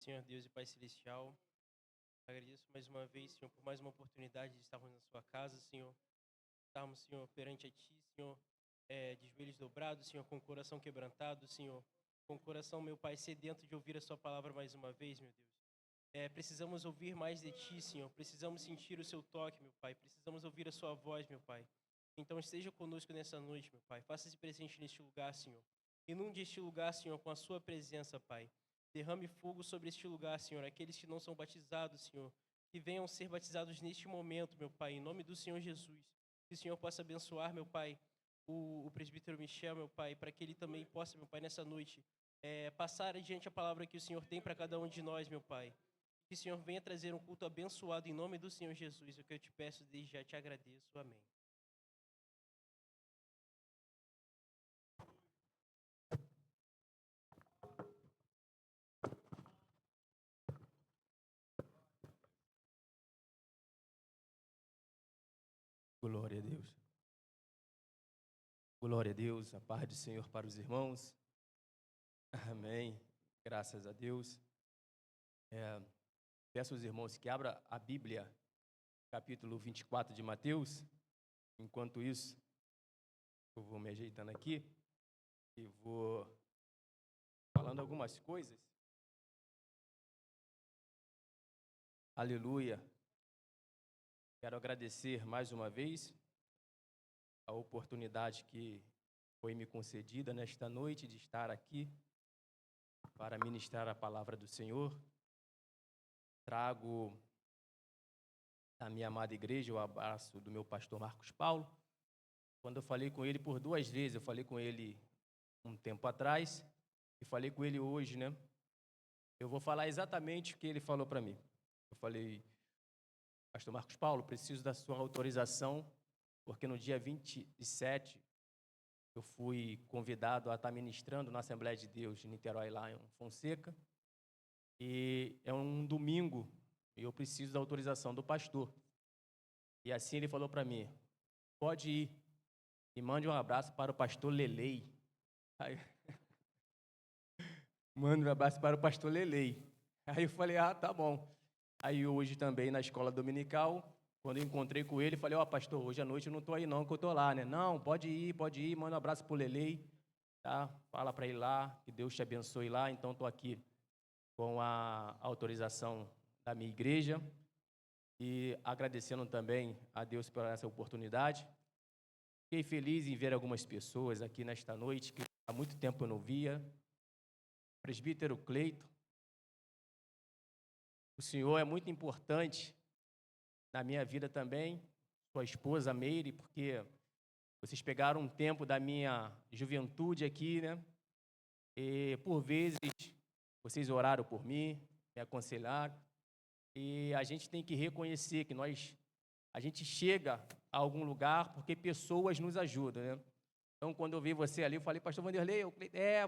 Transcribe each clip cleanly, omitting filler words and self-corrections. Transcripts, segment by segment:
Senhor Deus e Pai Celestial. Agradeço mais uma vez, Senhor, por mais uma oportunidade de estarmos na sua casa, Senhor. Estarmos, Senhor, perante a Ti, Senhor, de joelhos dobrados, Senhor, com o coração quebrantado, Senhor. Com o coração, meu Pai, sedento de ouvir a Sua palavra mais uma vez, meu Deus. Precisamos ouvir mais de Ti, Senhor. Precisamos sentir o Seu toque, meu Pai. Precisamos ouvir a Sua voz, meu Pai. Então esteja conosco nessa noite, meu Pai. Faça-se presente neste lugar, Senhor. Inunde este lugar, Senhor, com a Sua presença, Pai. Derrame fogo sobre este lugar, Senhor. Aqueles que não são batizados, Senhor, que venham ser batizados neste momento, meu Pai, em nome do Senhor Jesus. Que o Senhor possa abençoar, meu Pai, o presbítero Michel, meu Pai, para que ele também possa, meu Pai, nessa noite, passar adiante a palavra que o Senhor tem para cada um de nós, meu Pai. Que o Senhor venha trazer um culto abençoado em nome do Senhor Jesus. É o que eu te peço, desde já te agradeço. Amém. Glória a Deus. Glória a Deus, a paz do Senhor para os irmãos. Amém. Graças a Deus. Peço aos irmãos que abram a Bíblia, capítulo 24 de Mateus. Enquanto isso, eu vou me ajeitando aqui e vou falando algumas coisas. Aleluia. Quero agradecer mais uma vez a oportunidade que foi me concedida nesta noite de estar aqui para ministrar a palavra do Senhor. Trago da minha amada igreja o abraço do meu pastor Marcos Paulo. Quando eu falei com ele por 2 vezes, eu falei com ele um tempo atrás e falei com ele hoje, né? Eu vou falar exatamente o que ele falou para mim. Eu falei, pastor Marcos Paulo, preciso da sua autorização, porque no dia 27 eu fui convidado a estar ministrando na Assembleia de Deus de Niterói, lá em Fonseca, e é um domingo, e eu preciso da autorização do pastor. E assim ele falou para mim, pode ir, e mande um abraço para o pastor Lelei. Aí, manda um abraço para o pastor Lelei. Aí eu falei, tá bom. Aí hoje também na escola dominical, quando eu encontrei com ele, falei, pastor, hoje à noite eu não estou aí não, que eu estou lá, né? Não, pode ir, manda um abraço para o Lelei, tá? Fala para ele lá, que Deus te abençoe lá. Então estou aqui com a autorização da minha igreja e agradecendo também a Deus por essa oportunidade. Fiquei feliz em ver algumas pessoas aqui nesta noite, que há muito tempo eu não via. Presbítero Cleito, o senhor é muito importante na minha vida também, sua esposa Meire, porque vocês pegaram um tempo da minha juventude aqui, né? E por vezes vocês oraram por mim, me aconselharam, e a gente tem que reconhecer que a gente chega a algum lugar porque pessoas nos ajudam, né? Então, quando eu vi você ali, eu falei, pastor Vanderlei, eu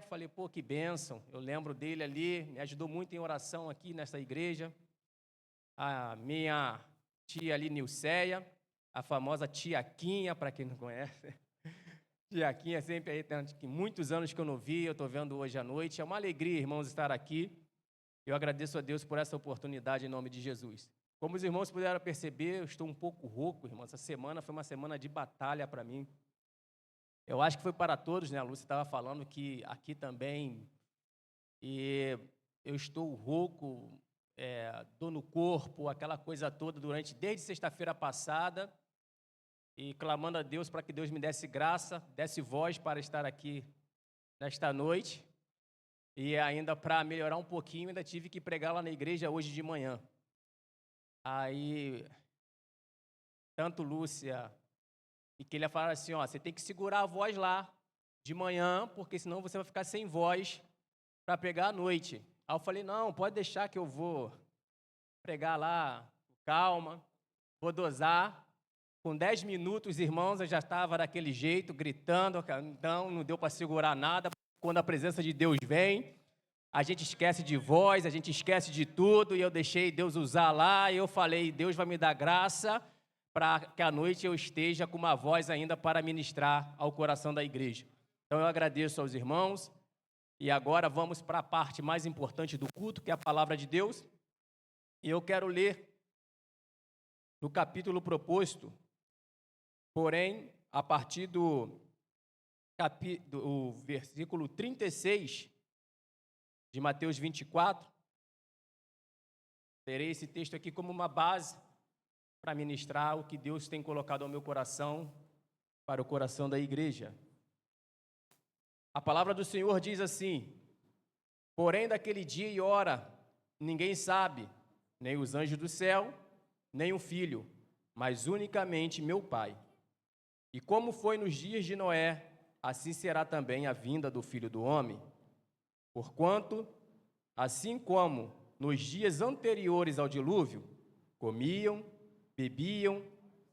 falei, pô, que bênção. Eu lembro dele ali, me ajudou muito em oração aqui nessa igreja. A minha tia ali, Nilceia, a famosa Tiaquinha, para quem não conhece. Tiaquinha sempre aí, tem muitos anos que eu não vi, eu estou vendo hoje à noite. É uma alegria, irmãos, estar aqui. Eu agradeço a Deus por essa oportunidade em nome de Jesus. Como os irmãos puderam perceber, eu estou um pouco rouco, irmãos. Essa semana foi uma semana de batalha para mim. Eu acho que foi para todos, né? A Lúcia estava falando que aqui também. E eu estou rouco, dor no corpo, aquela coisa toda desde sexta-feira passada. E clamando a Deus para que Deus me desse graça, desse voz para estar aqui nesta noite. E ainda para melhorar um pouquinho, ainda tive que pregar lá na igreja hoje de manhã. Aí, tanto Lúcia e que ele ia falar assim, você tem que segurar a voz lá de manhã, porque senão você vai ficar sem voz para pregar à noite. Aí eu falei, não, pode deixar que eu vou pregar lá, calma, vou dosar. Com 10 minutos, irmãos, eu já estava daquele jeito, gritando, então não deu para segurar nada. Quando a presença de Deus vem, a gente esquece de voz, a gente esquece de tudo, e eu deixei Deus usar lá, e eu falei, Deus vai me dar graça para que à noite eu esteja com uma voz ainda para ministrar ao coração da igreja. Então eu agradeço aos irmãos, E agora vamos para a parte mais importante do culto, que é a palavra de Deus. E eu quero ler no capítulo proposto, porém, a partir do versículo 36 de Mateus 24, terei esse texto aqui como uma base para ministrar o que Deus tem colocado ao meu coração, para o coração da igreja. A palavra do Senhor diz assim: porém, daquele dia e hora, ninguém sabe, nem os anjos do céu, nem o Filho, mas unicamente meu Pai. E como foi nos dias de Noé, assim será também a vinda do Filho do Homem. Porquanto, assim como nos dias anteriores ao dilúvio, comiam, bebiam,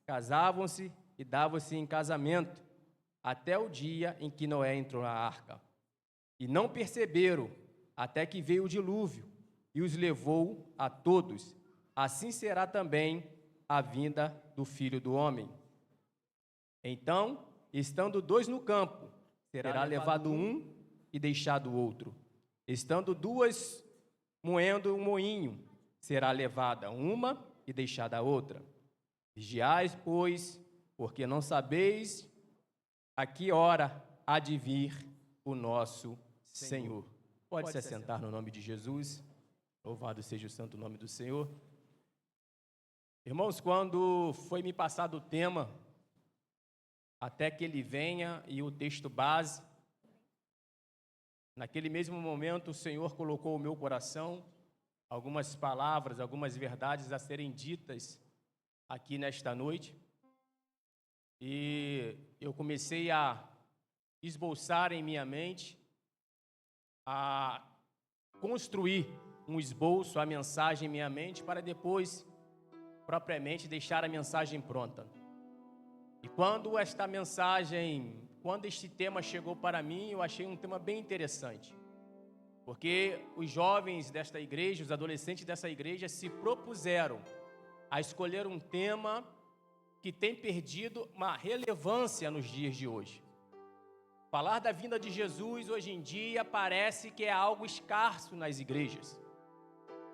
casavam-se e davam-se em casamento, até o dia em que Noé entrou na arca. E não perceberam, até que veio o dilúvio, e os levou a todos. Assim será também a vinda do Filho do Homem. Então, estando dois no campo, será levado um e deixado o outro. Estando duas moendo um moinho, será levada uma e deixada a outra. Vigiai, pois, porque não sabeis a que hora há de vir o nosso Senhor. Pode se assentar no nome de Jesus. Louvado seja o santo nome do Senhor. Irmãos, quando foi me passado o tema, até que ele venha e o texto base, naquele mesmo momento o Senhor colocou no meu coração algumas palavras, algumas verdades a serem ditas aqui nesta noite. E eu comecei a esboçar em minha mente, a construir um esboço, a mensagem em minha mente, para depois, propriamente, deixar a mensagem pronta. E quando este tema chegou para mim, eu achei um tema bem interessante. Porque os jovens desta igreja, os adolescentes dessa igreja, se propuseram a escolher um tema que tem perdido uma relevância nos dias de hoje. Falar da vinda de Jesus hoje em dia parece que é algo escasso nas igrejas.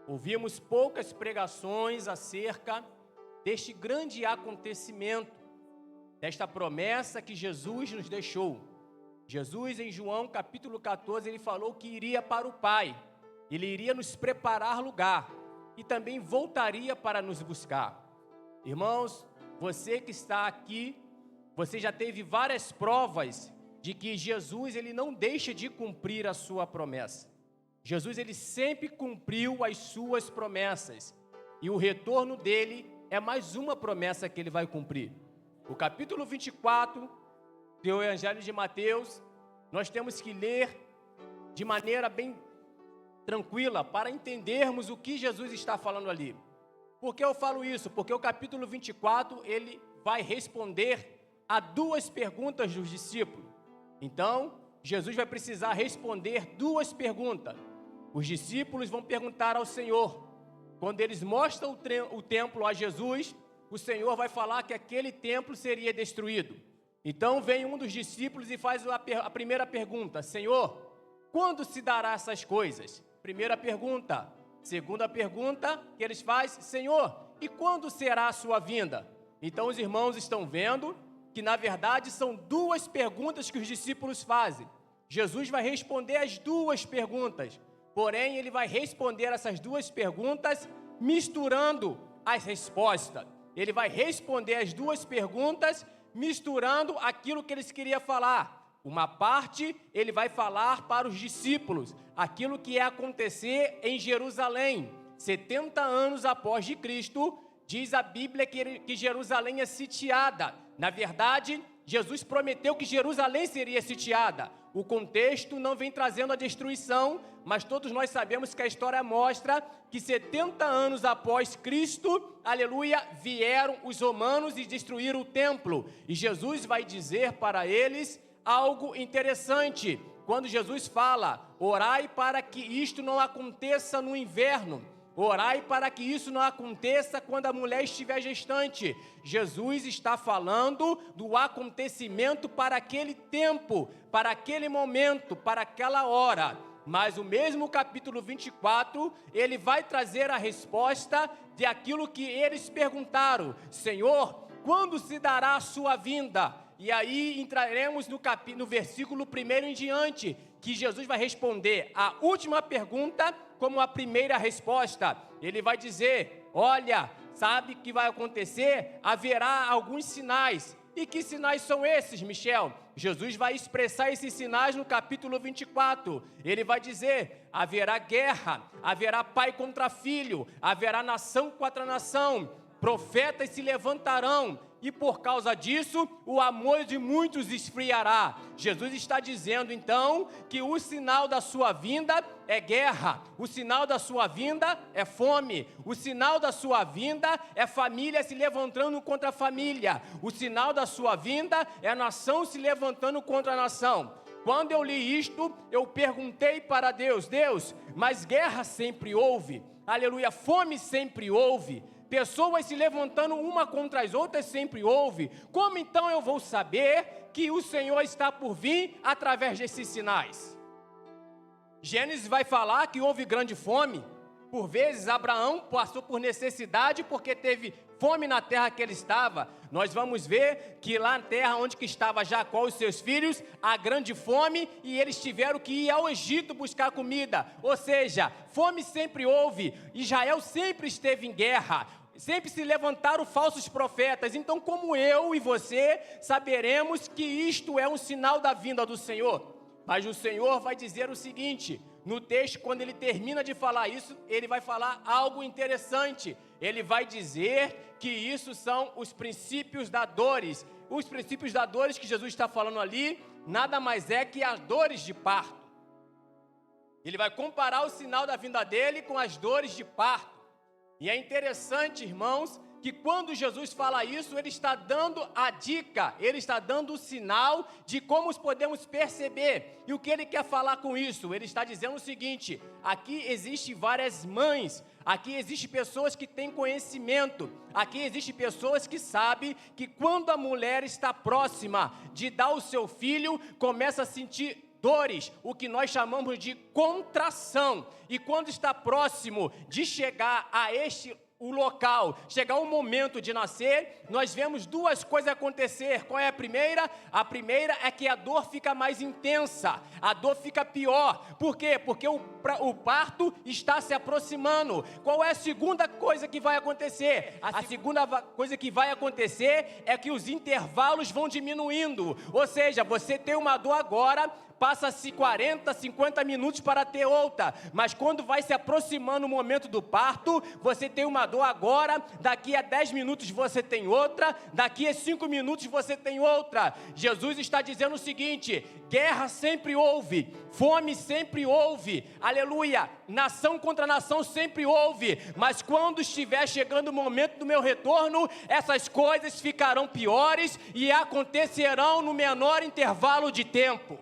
Ouvimos poucas pregações acerca deste grande acontecimento, desta promessa que Jesus nos deixou. Jesus, em João capítulo 14, ele falou que iria para o Pai, ele iria nos preparar lugar e também voltaria para nos buscar. Irmãos, você que está aqui, você já teve várias provas de que Jesus, ele não deixa de cumprir a sua promessa. Jesus, ele sempre cumpriu as suas promessas. E o retorno dele é mais uma promessa que ele vai cumprir. O capítulo 24 do Evangelho de Mateus, nós temos que ler de maneira bem tranquila para entendermos o que Jesus está falando ali. Por que eu falo isso? Porque o capítulo 24, ele vai responder a duas perguntas dos discípulos. Então, Jesus vai precisar responder duas perguntas. Os discípulos vão perguntar ao Senhor. Quando eles mostram o templo a Jesus, o Senhor vai falar que aquele templo seria destruído. Então, vem um dos discípulos e faz a primeira pergunta: Senhor, quando se dará essas coisas? Primeira pergunta. Segunda pergunta que eles fazem: Senhor, e quando será a sua vinda? Então os irmãos estão vendo que na verdade são duas perguntas que os discípulos fazem. Jesus vai responder as duas perguntas, porém ele vai responder essas duas perguntas misturando as respostas. Ele vai responder as duas perguntas misturando aquilo que eles queriam falar. Uma parte ele vai falar para os discípulos aquilo que ia acontecer em Jerusalém. 70 anos após de Cristo, diz a Bíblia que Jerusalém é sitiada. Na verdade, Jesus prometeu que Jerusalém seria sitiada. O contexto não vem trazendo a destruição, mas todos nós sabemos que a história mostra que 70 anos após Cristo, aleluia, vieram os romanos e destruíram o templo. E Jesus vai dizer para eles algo interessante. Quando Jesus fala: orai para que isto não aconteça no inverno, Orai para que isso não aconteça quando a mulher estiver gestante. Jesus está falando do acontecimento para aquele tempo, para aquele momento, para aquela hora. Mas o mesmo capítulo 24, ele vai trazer a resposta de aquilo que eles perguntaram: Senhor, quando se dará a sua vinda? E aí entraremos no versículo 1 em diante, que Jesus vai responder a última pergunta como a primeira resposta. Ele vai dizer: olha, sabe o que vai acontecer? Haverá alguns sinais. E que sinais são esses, Michel? Jesus vai expressar esses sinais no capítulo 24. Ele vai dizer: haverá guerra, haverá pai contra filho, haverá nação contra nação, profetas se levantarão, e por causa disso, o amor de muitos esfriará. Jesus está dizendo, então, que o sinal da sua vinda é guerra, o sinal da sua vinda é fome, o sinal da sua vinda é família se levantando contra a família, o sinal da sua vinda é a nação se levantando contra a nação. Quando eu li isto, eu perguntei para Deus: Deus, mas guerra sempre houve, aleluia, fome sempre houve, pessoas se levantando uma contra as outras sempre houve. Como então eu vou saber que o Senhor está por vir através desses sinais? Gênesis vai falar que houve grande fome. Por vezes Abraão passou por necessidade porque teve fome na terra que ele estava. Nós vamos ver que lá na terra onde que estava Jacó e os seus filhos, há grande fome e eles tiveram que ir ao Egito buscar comida. Ou seja, fome sempre houve. Israel sempre esteve em guerra. Sempre se levantaram falsos profetas. Então, como eu e você saberemos que isto é um sinal da vinda do Senhor? Mas o Senhor vai dizer o seguinte, no texto, quando ele termina de falar isso, ele vai falar algo interessante. Ele vai dizer que isso são os princípios da dores. Os princípios da dores que Jesus está falando ali, nada mais é que as dores de parto. Ele vai comparar o sinal da vinda dele com as dores de parto. E é interessante, irmãos, que quando Jesus fala isso, ele está dando a dica, ele está dando o sinal de como podemos perceber. E o que ele quer falar com isso? Ele está dizendo o seguinte: aqui existem várias mães, aqui existem pessoas que têm conhecimento, aqui existem pessoas que sabem que quando a mulher está próxima de dar o seu filho, começa a sentir dores, o que nós chamamos de contração. E quando está próximo de chegar a o local, chegar o momento de nascer, nós vemos duas coisas acontecer. Qual é a primeira? A primeira é que a dor fica mais intensa, a dor fica pior. Por quê? Porque o parto está se aproximando. Qual é a segunda coisa que vai acontecer? A segunda coisa que vai acontecer é que os intervalos vão diminuindo. Ou seja, você tem uma dor agora, passa-se 40, 50 minutos para ter outra, mas quando vai se aproximando o momento do parto, você tem uma dor agora, daqui a 10 minutos você tem outra, daqui a 5 minutos você tem outra. Jesus está dizendo o seguinte: guerra sempre houve, fome sempre houve, aleluia, nação contra nação sempre houve, mas quando estiver chegando o momento do meu retorno, essas coisas ficarão piores e acontecerão no menor intervalo de tempo.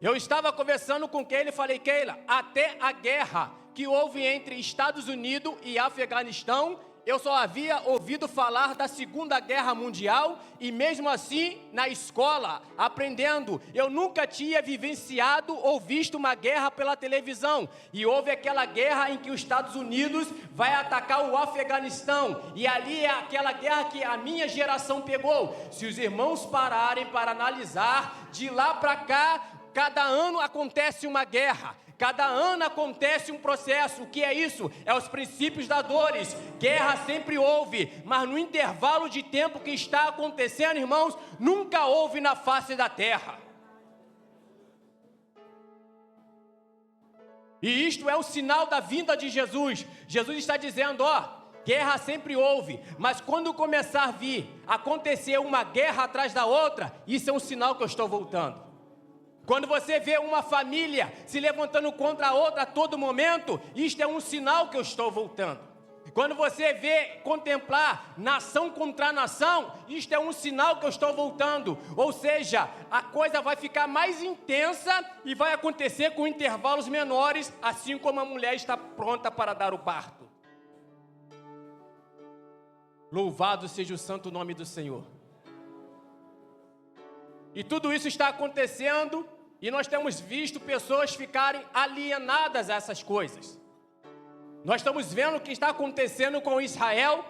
Eu estava conversando com Keila e falei: Keila, até a guerra que houve entre Estados Unidos e Afeganistão, eu só havia ouvido falar da Segunda Guerra Mundial e mesmo assim, na escola, aprendendo, eu nunca tinha vivenciado ou visto uma guerra pela televisão. E houve aquela guerra em que os Estados Unidos vai atacar o Afeganistão. E ali é aquela guerra que a minha geração pegou. Se os irmãos pararem para analisar, de lá para cá, cada ano acontece uma guerra, cada ano acontece um processo. O que é isso? É os princípios das dores. Guerra sempre houve, mas no intervalo de tempo que está acontecendo, irmãos, nunca houve na face da terra. E isto é o sinal da vinda de Jesus. Jesus está dizendo, guerra sempre houve, mas quando começar a vir, acontecer uma guerra atrás da outra, isso é um sinal que eu estou voltando. Quando você vê uma família se levantando contra a outra a todo momento, isto é um sinal que eu estou voltando. Quando você vê, contemplar nação contra nação, isto é um sinal que eu estou voltando. Ou seja, a coisa vai ficar mais intensa e vai acontecer com intervalos menores, assim como a mulher está pronta para dar o parto. Louvado seja o santo nome do Senhor. E tudo isso está acontecendo e nós temos visto pessoas ficarem alienadas a essas coisas. Nós estamos vendo o que está acontecendo com Israel.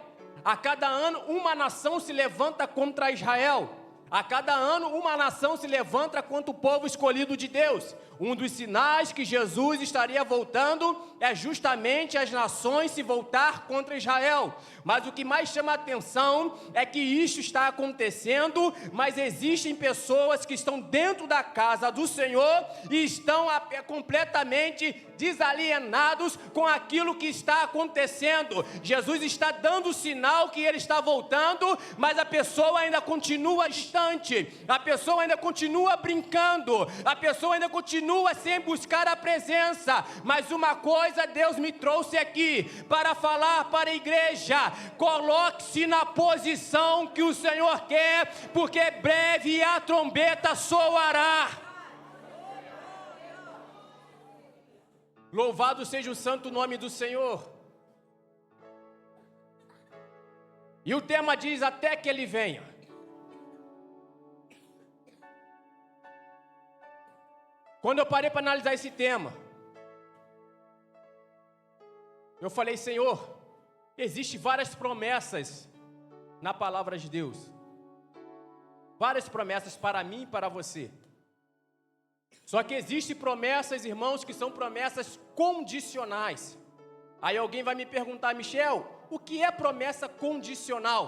A cada ano, uma nação se levanta contra Israel. A cada ano, uma nação se levanta contra o povo escolhido de Deus. Um dos sinais que Jesus estaria voltando é justamente as nações se voltar contra Israel. Mas o que mais chama a atenção é que isso está acontecendo, mas existem pessoas que estão dentro da casa do Senhor e estão completamente desalienados com aquilo que está acontecendo. Jesus está dando sinal que ele está voltando, mas a pessoa ainda continua distante, a pessoa ainda continua brincando, a pessoa ainda continua sem buscar a presença. Mas uma coisa Deus me trouxe aqui para falar para a igreja: coloque-se na posição que o Senhor quer, porque breve a trombeta soará. Louvado seja o santo nome do Senhor. E o tema diz: até que ele venha. Quando eu parei para analisar esse tema, eu falei: Senhor, existem várias promessas na palavra de Deus. Várias promessas para mim e para você. Só que existem promessas, irmãos, que são promessas condicionais. Aí alguém vai me perguntar: Michel, o que é promessa condicional?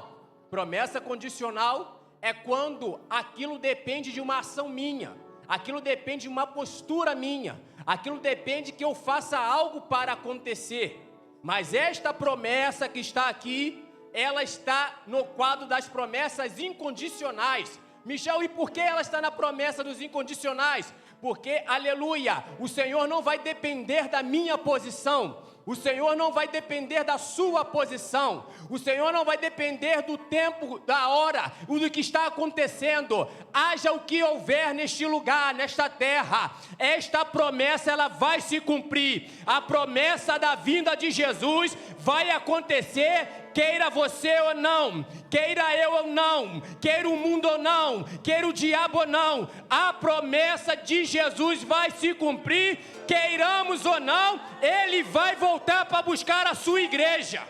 Promessa condicional é quando aquilo depende de uma ação minha, aquilo depende de uma postura minha, aquilo depende que eu faça algo para acontecer. Mas esta promessa que está aqui, ela está no quadro das promessas incondicionais. Michel, e por que ela está na promessa dos incondicionais? Porque, aleluia, o Senhor não vai depender da minha posição, o Senhor não vai depender da sua posição, o Senhor não vai depender do tempo, da hora, do que está acontecendo. Haja o que houver neste lugar, nesta terra, esta promessa ela vai se cumprir. A promessa da vinda de Jesus vai acontecer, queira você ou não, queira eu ou não, queira o mundo ou não, queira o diabo ou não, a promessa de Jesus vai se cumprir, queiramos ou não, ele vai voltar para buscar a sua igreja.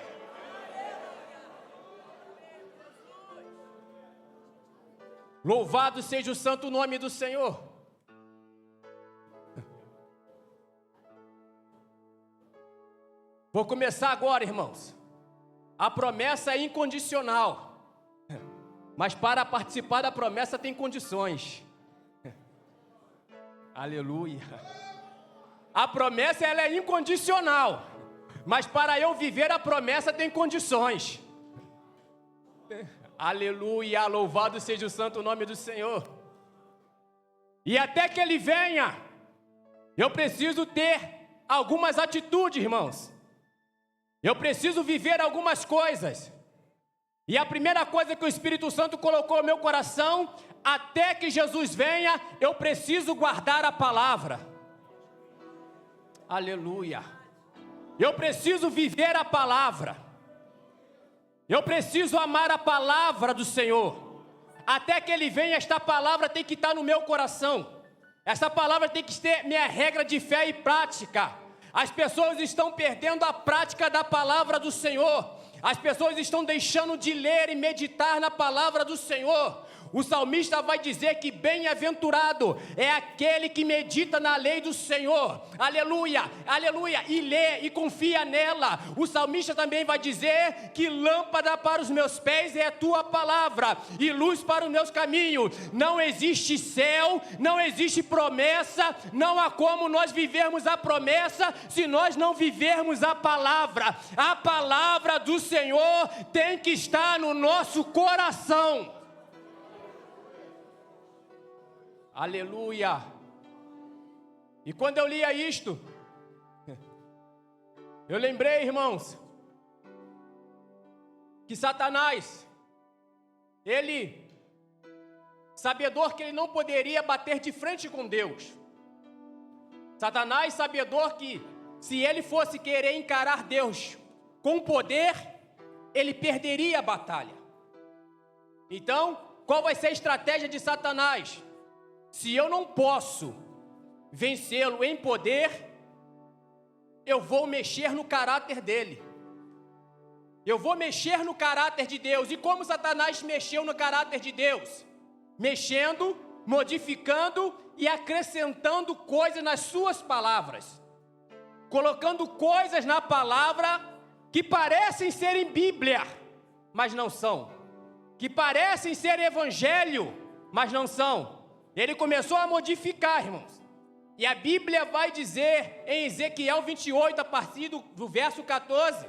Louvado seja o santo nome do Senhor. Vou começar agora, irmãos. A promessa é incondicional, mas para participar da promessa tem condições. Aleluia. A promessa ela é incondicional, mas para eu viver a promessa tem condições. Aleluia, louvado seja o santo nome do Senhor. E até que ele venha, eu preciso ter algumas atitudes, irmãos. Eu preciso viver algumas coisas. E a primeira coisa que o Espírito Santo colocou no meu coração: até que Jesus venha, eu preciso guardar a palavra. Aleluia. Eu preciso viver a palavra. Eu preciso amar a palavra do Senhor. Até que ele venha, esta palavra tem que estar no meu coração. Essa palavra tem que ser minha regra de fé e prática. As pessoas estão perdendo a prática da palavra do Senhor. As pessoas estão deixando de ler e meditar na palavra do Senhor. O salmista vai dizer que bem-aventurado é aquele que medita na lei do Senhor. Aleluia, aleluia, e lê e confia nela. O salmista também vai dizer que lâmpada para os meus pés é a tua palavra e luz para os meus caminhos. Não existe céu, não existe promessa, não há como nós vivermos a promessa se nós não vivermos a palavra. A palavra do Senhor tem que estar no nosso coração. Aleluia. E quando eu lia isto, eu lembrei, irmãos, que Satanás, ele, sabedor que ele não poderia bater de frente com Deus. Satanás, sabedor que se ele fosse querer encarar Deus com poder, ele perderia a batalha. Então, qual vai ser a estratégia de Satanás? Se eu não posso vencê-lo em poder, eu vou mexer no caráter dele. Eu vou mexer no caráter de Deus. E como Satanás mexeu no caráter de Deus? Mexendo, modificando e acrescentando coisas nas suas palavras. Colocando coisas na palavra que parecem serem Bíblia, mas não são. Que parecem ser Evangelho, mas não são. Ele começou a modificar, irmãos. E a Bíblia vai dizer em Ezequiel 28, a partir do verso 14,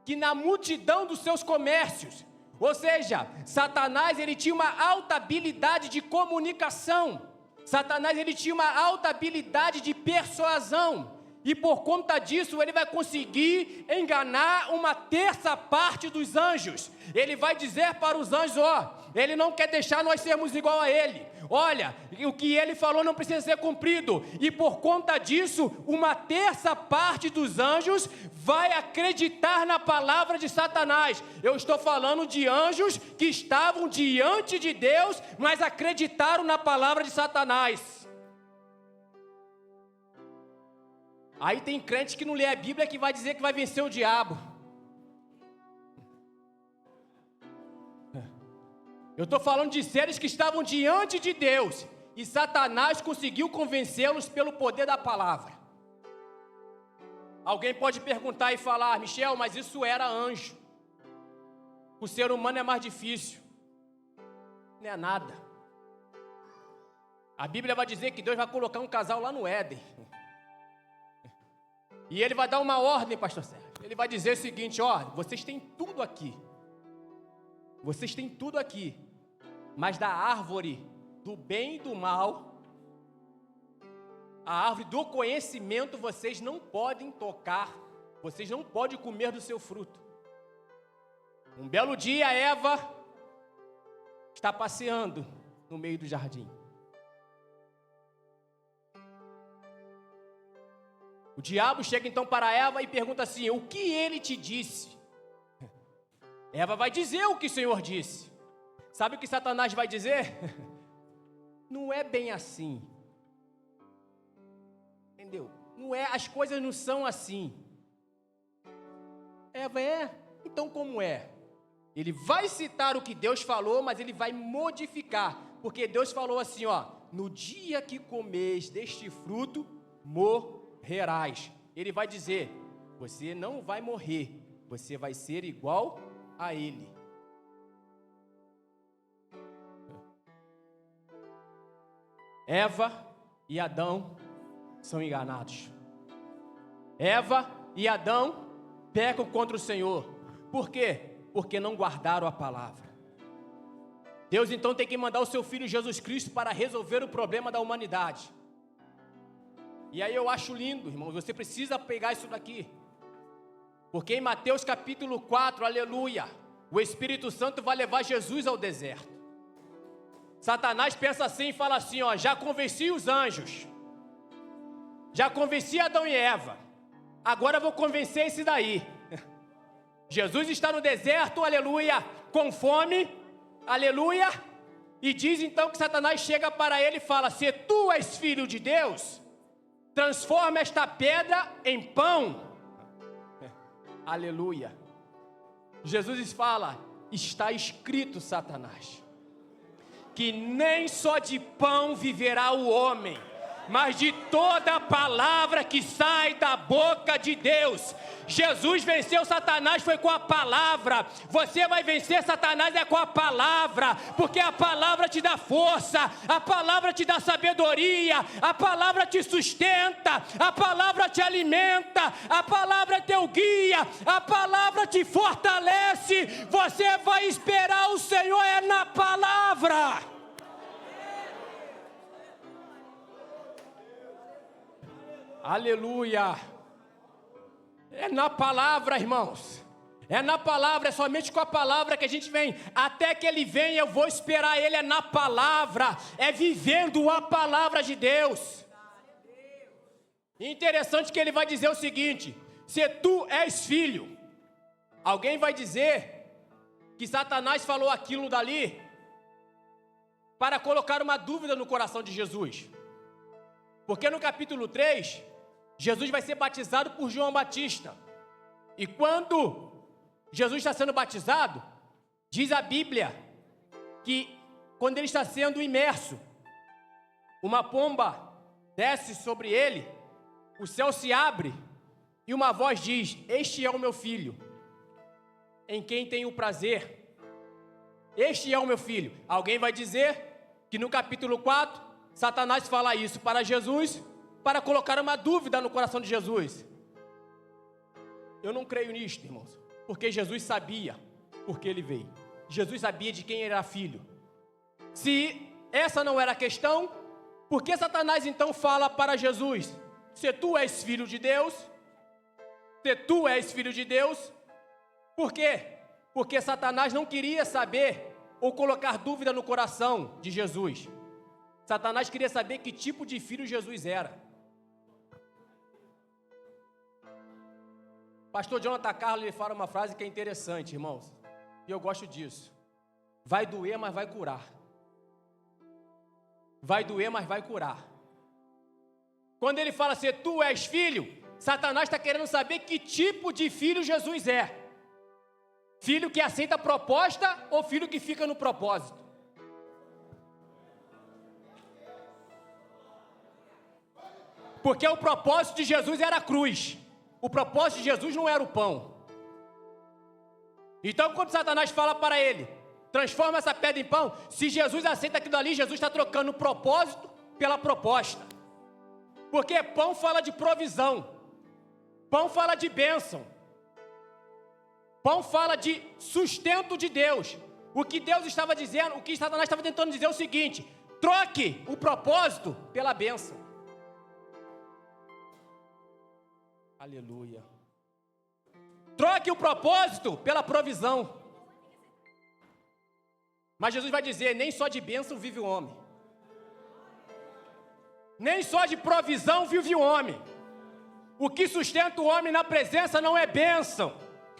que na multidão dos seus comércios, ou seja, Satanás ele tinha uma alta habilidade de comunicação, Satanás ele tinha uma alta habilidade de persuasão, e por conta disso ele vai conseguir enganar uma terça parte dos anjos. Ele vai dizer para os anjos, ele não quer deixar nós sermos igual a ele. Olha, o que ele falou não precisa ser cumprido. E por conta disso, uma terça parte dos anjos vai acreditar na palavra de Satanás. Eu estou falando de anjos que estavam diante de Deus, mas acreditaram na palavra de Satanás. Aí tem crente que não lê a Bíblia que vai dizer que vai vencer o diabo. Eu estou falando de seres que estavam diante de Deus e Satanás conseguiu convencê-los pelo poder da palavra. Alguém pode perguntar e falar, Michel, mas isso era anjo. O ser humano é mais difícil. Não é nada. A Bíblia vai dizer que Deus vai colocar um casal lá no Éden. E ele vai dar uma ordem, pastor Sérgio. Ele vai dizer o seguinte, vocês têm tudo aqui. Vocês têm tudo aqui. Mas da árvore do bem e do mal, a árvore do conhecimento, vocês não podem tocar. Vocês não podem comer do seu fruto. Um belo dia, Eva está passeando no meio do jardim. O diabo chega então para Eva e pergunta assim, o que ele te disse? Eva vai dizer o que o Senhor disse. Sabe o que Satanás vai dizer? Não é bem assim. Entendeu? Não é, as coisas não são assim. Eva, então como é? Ele vai citar o que Deus falou, mas ele vai modificar. Porque Deus falou assim, no dia que comeres deste fruto, morrerás. Ele vai dizer, você não vai morrer, você vai ser igual a ele. Eva e Adão são enganados. Eva e Adão pecam contra o Senhor. Por quê? Porque não guardaram a palavra. Deus então tem que mandar o seu Filho Jesus Cristo para resolver o problema da humanidade. E aí eu acho lindo, irmãos, você precisa pegar isso daqui. Porque em Mateus capítulo 4, aleluia, o Espírito Santo vai levar Jesus ao deserto. Satanás pensa assim e fala assim, já convenci os anjos. Já convenci Adão e Eva. Agora eu vou convencer esse daí. Jesus está no deserto, aleluia, com fome, aleluia. E diz então que Satanás chega para ele e fala, se tu és filho de Deus, transforma esta pedra em pão. Aleluia. Jesus fala, está escrito, Satanás, que nem só de pão viverá o homem, mas de toda a palavra que sai da boca de Deus. Jesus venceu Satanás foi com a palavra. Você vai vencer Satanás com a palavra, porque a palavra te dá força, a palavra te dá sabedoria, a palavra te sustenta, a palavra te alimenta, a palavra é teu guia, a palavra te fortalece. Você vai esperar o Senhor na palavra. Aleluia. É na palavra, irmãos. É na palavra, é somente com a palavra que a gente vem. Até que ele venha, eu vou esperar ele, é na palavra, é vivendo a palavra de Deus. Interessante que ele vai dizer o seguinte: se tu és filho, alguém vai dizer que Satanás falou aquilo dali para colocar uma dúvida no coração de Jesus. Porque no capítulo 3, Jesus vai ser batizado por João Batista. E quando Jesus está sendo batizado, diz a Bíblia que quando ele está sendo imerso, uma pomba desce sobre ele, o céu se abre e uma voz diz: este é o meu filho, em quem tenho prazer. Este é o meu filho. Alguém vai dizer que no capítulo 4, Satanás fala isso para Jesus, para colocar uma dúvida no coração de Jesus. Eu não creio nisto, irmãos, porque Jesus sabia por que ele veio. Jesus sabia de quem era filho. Se essa não era a questão, por que Satanás então fala para Jesus: se tu és filho de Deus? Se tu és filho de Deus? Por quê? Porque Satanás não queria saber ou colocar dúvida no coração de Jesus. Satanás queria saber que tipo de filho Jesus era. Pastor Jonathan Carlos, ele fala uma frase que é interessante, irmãos, e eu gosto disso: vai doer, mas vai curar. Vai doer, mas vai curar. Quando ele fala se tu és filho, Satanás está querendo saber que tipo de filho Jesus é. Filho que aceita a proposta ou filho que fica no propósito? Porque o propósito de Jesus era a cruz. O propósito de Jesus não era o pão. Então, quando Satanás fala para ele: transforma essa pedra em pão, se Jesus aceita aquilo ali, Jesus está trocando o propósito pela proposta. Porque pão fala de provisão, pão fala de bênção, pão fala de sustento de Deus. O que Deus estava dizendo, o que Satanás estava tentando dizer é o seguinte: troque o propósito pela bênção. Aleluia. Troque o propósito pela provisão. Mas Jesus vai dizer: nem só de bênção vive o homem, nem só de provisão vive o homem. O que sustenta o homem na presença não é bênção.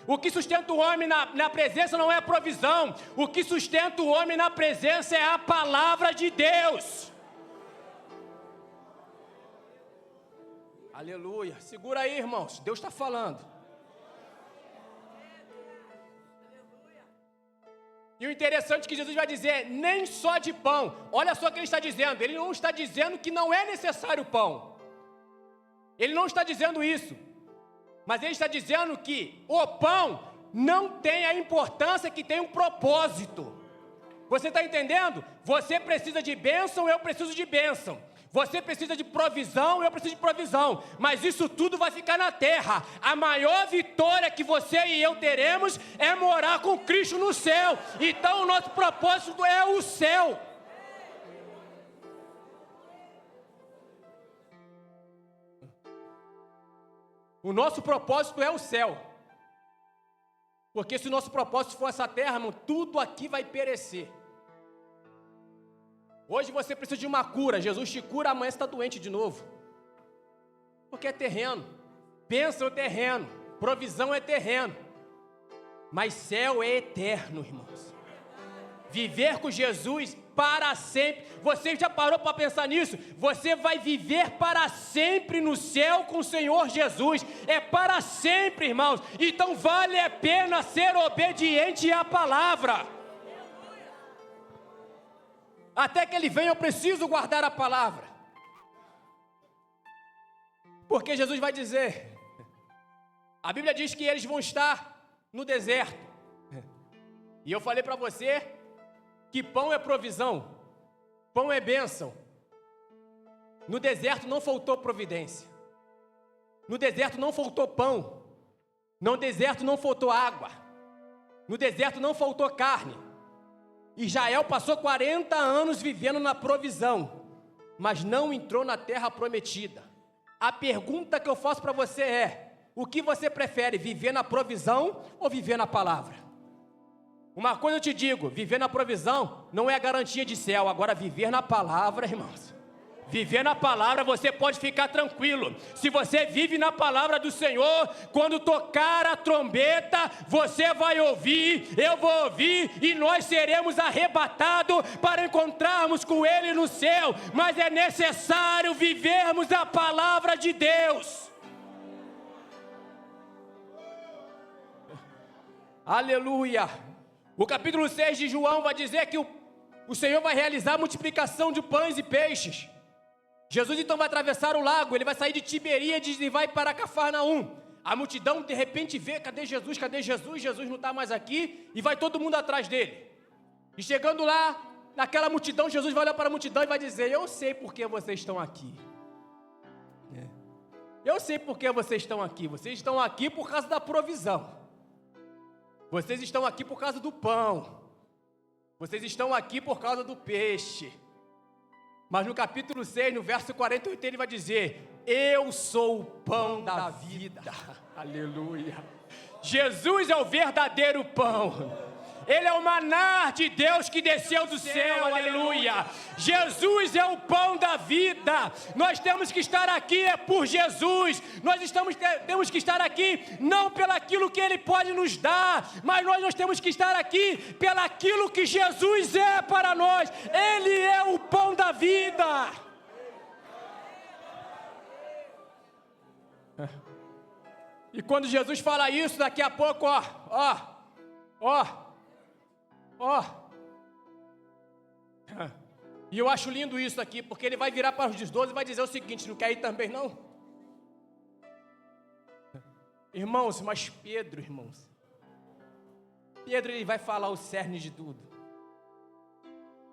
O que sustenta o homem na presença não é provisão. O que sustenta o homem na presença é a palavra de Deus. Aleluia. Segura aí, irmãos. Deus está falando. E o interessante é que Jesus vai dizer: nem só de pão. Olha só o que ele está dizendo. Ele não está dizendo que não é necessário pão. Ele não está dizendo isso. Mas ele está dizendo que o pão não tem a importância que tem um propósito. Você está entendendo? Você precisa de bênção, eu preciso de bênção. Você precisa de provisão, eu preciso de provisão. Mas isso tudo vai ficar na terra. A maior vitória que você e eu teremos é morar com Cristo no céu. Então o nosso propósito é o céu. O nosso propósito é o céu. Porque se o nosso propósito for essa terra, irmão, tudo aqui vai perecer. Hoje você precisa de uma cura, Jesus te cura, amanhã você está doente de novo. Porque é terreno, bênção é terreno, provisão é terreno, mas céu é eterno, irmãos. Viver com Jesus para sempre. Você já parou para pensar nisso? Você vai viver para sempre no céu com o Senhor Jesus. É para sempre, irmãos. Então vale a pena ser obediente à palavra. Até que ele venha, eu preciso guardar a palavra. Porque Jesus vai dizer, a Bíblia diz que eles vão estar no deserto. E eu falei para você que pão é provisão, pão é bênção. No deserto não faltou providência. No deserto não faltou pão. No deserto não faltou água. No deserto não faltou carne. Israel passou 40 anos vivendo na provisão, mas não entrou na terra prometida. A pergunta que eu faço para você é: o que você prefere, viver na provisão ou viver na palavra? Uma coisa eu te digo, viver na provisão não é a garantia de céu, agora viver na palavra, irmãos. Viver na palavra, você pode ficar tranquilo. Se você vive na palavra do Senhor, quando tocar a trombeta, você vai ouvir, eu vou ouvir, e nós seremos arrebatados para encontrarmos com Ele no céu. Mas é necessário vivermos a palavra de Deus. Aleluia. O capítulo 6 de João vai dizer que o Senhor vai realizar a multiplicação de pães e peixes. Jesus então vai atravessar o lago, ele vai sair de Tiberíades e vai para Cafarnaum. A multidão de repente vê, cadê Jesus? Cadê Jesus? Jesus não está mais aqui, e vai todo mundo atrás dele. E chegando lá, naquela multidão, Jesus vai olhar para a multidão e vai dizer: eu sei por que vocês estão aqui. Eu sei por que vocês estão aqui. Vocês estão aqui por causa da provisão. Vocês estão aqui por causa do pão. Vocês estão aqui por causa do peixe. Mas no capítulo 6, no verso 48, ele vai dizer: eu sou o pão da vida. Aleluia. Jesus é o verdadeiro pão. Ele é o maná de Deus que desceu do céu, aleluia. Jesus é o pão da vida. Nós temos que estar aqui por Jesus. Temos que estar aqui não pelaquilo que Ele pode nos dar, mas nós temos que estar aqui pelaquilo que Jesus é para nós. Ele é o pão da vida. E quando Jesus fala isso, daqui a pouco, e eu acho lindo isso aqui, porque ele vai virar para os 12 e vai dizer o seguinte: não quer ir também não? Irmãos, mas Pedro, ele vai falar o cerne de tudo.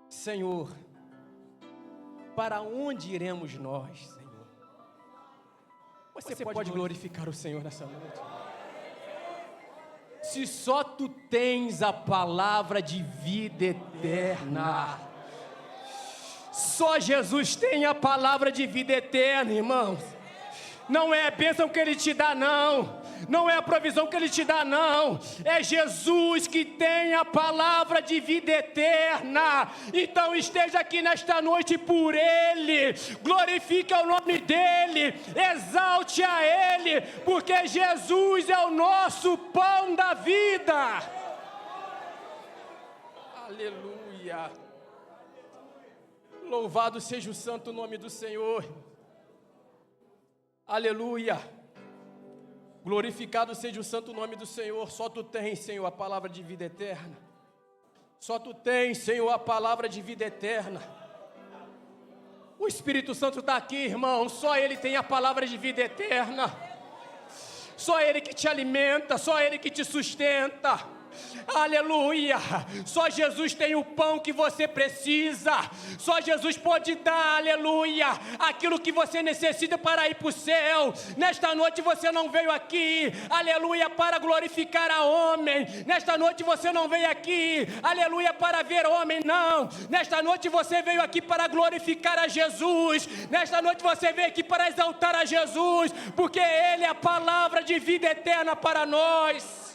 Senhor, para onde iremos nós, Senhor? Você pode glorificar o Senhor nessa noite? Se só tu tens a palavra de vida eterna. Só Jesus tem a palavra de vida eterna, irmãos. Não é a bênção que Ele te dá, não. Não é a provisão que Ele te dá, não. É Jesus que tem a palavra de vida eterna. Então esteja aqui nesta noite por Ele. Glorifique o nome dEle. Exalte a Ele. Porque Jesus é o nosso pão da vida. Aleluia. Louvado seja o santo nome do Senhor. Aleluia. Glorificado seja o santo nome do Senhor. Só tu tens, Senhor, a palavra de vida eterna. Só tu tens, Senhor, a palavra de vida eterna. O Espírito Santo está aqui, irmão. Só Ele tem a palavra de vida eterna. Só Ele que te alimenta, só Ele que te sustenta. Aleluia. Só Jesus tem o pão que você precisa. Só Jesus pode dar, aleluia, aquilo que você necessita para ir para o céu. Nesta noite você não veio aqui, aleluia, para glorificar a homem. Nesta noite você não veio aqui, aleluia, para ver homem, não. Nesta noite você veio aqui para glorificar a Jesus. Nesta noite você veio aqui para exaltar a Jesus, porque Ele é a palavra de vida eterna para nós.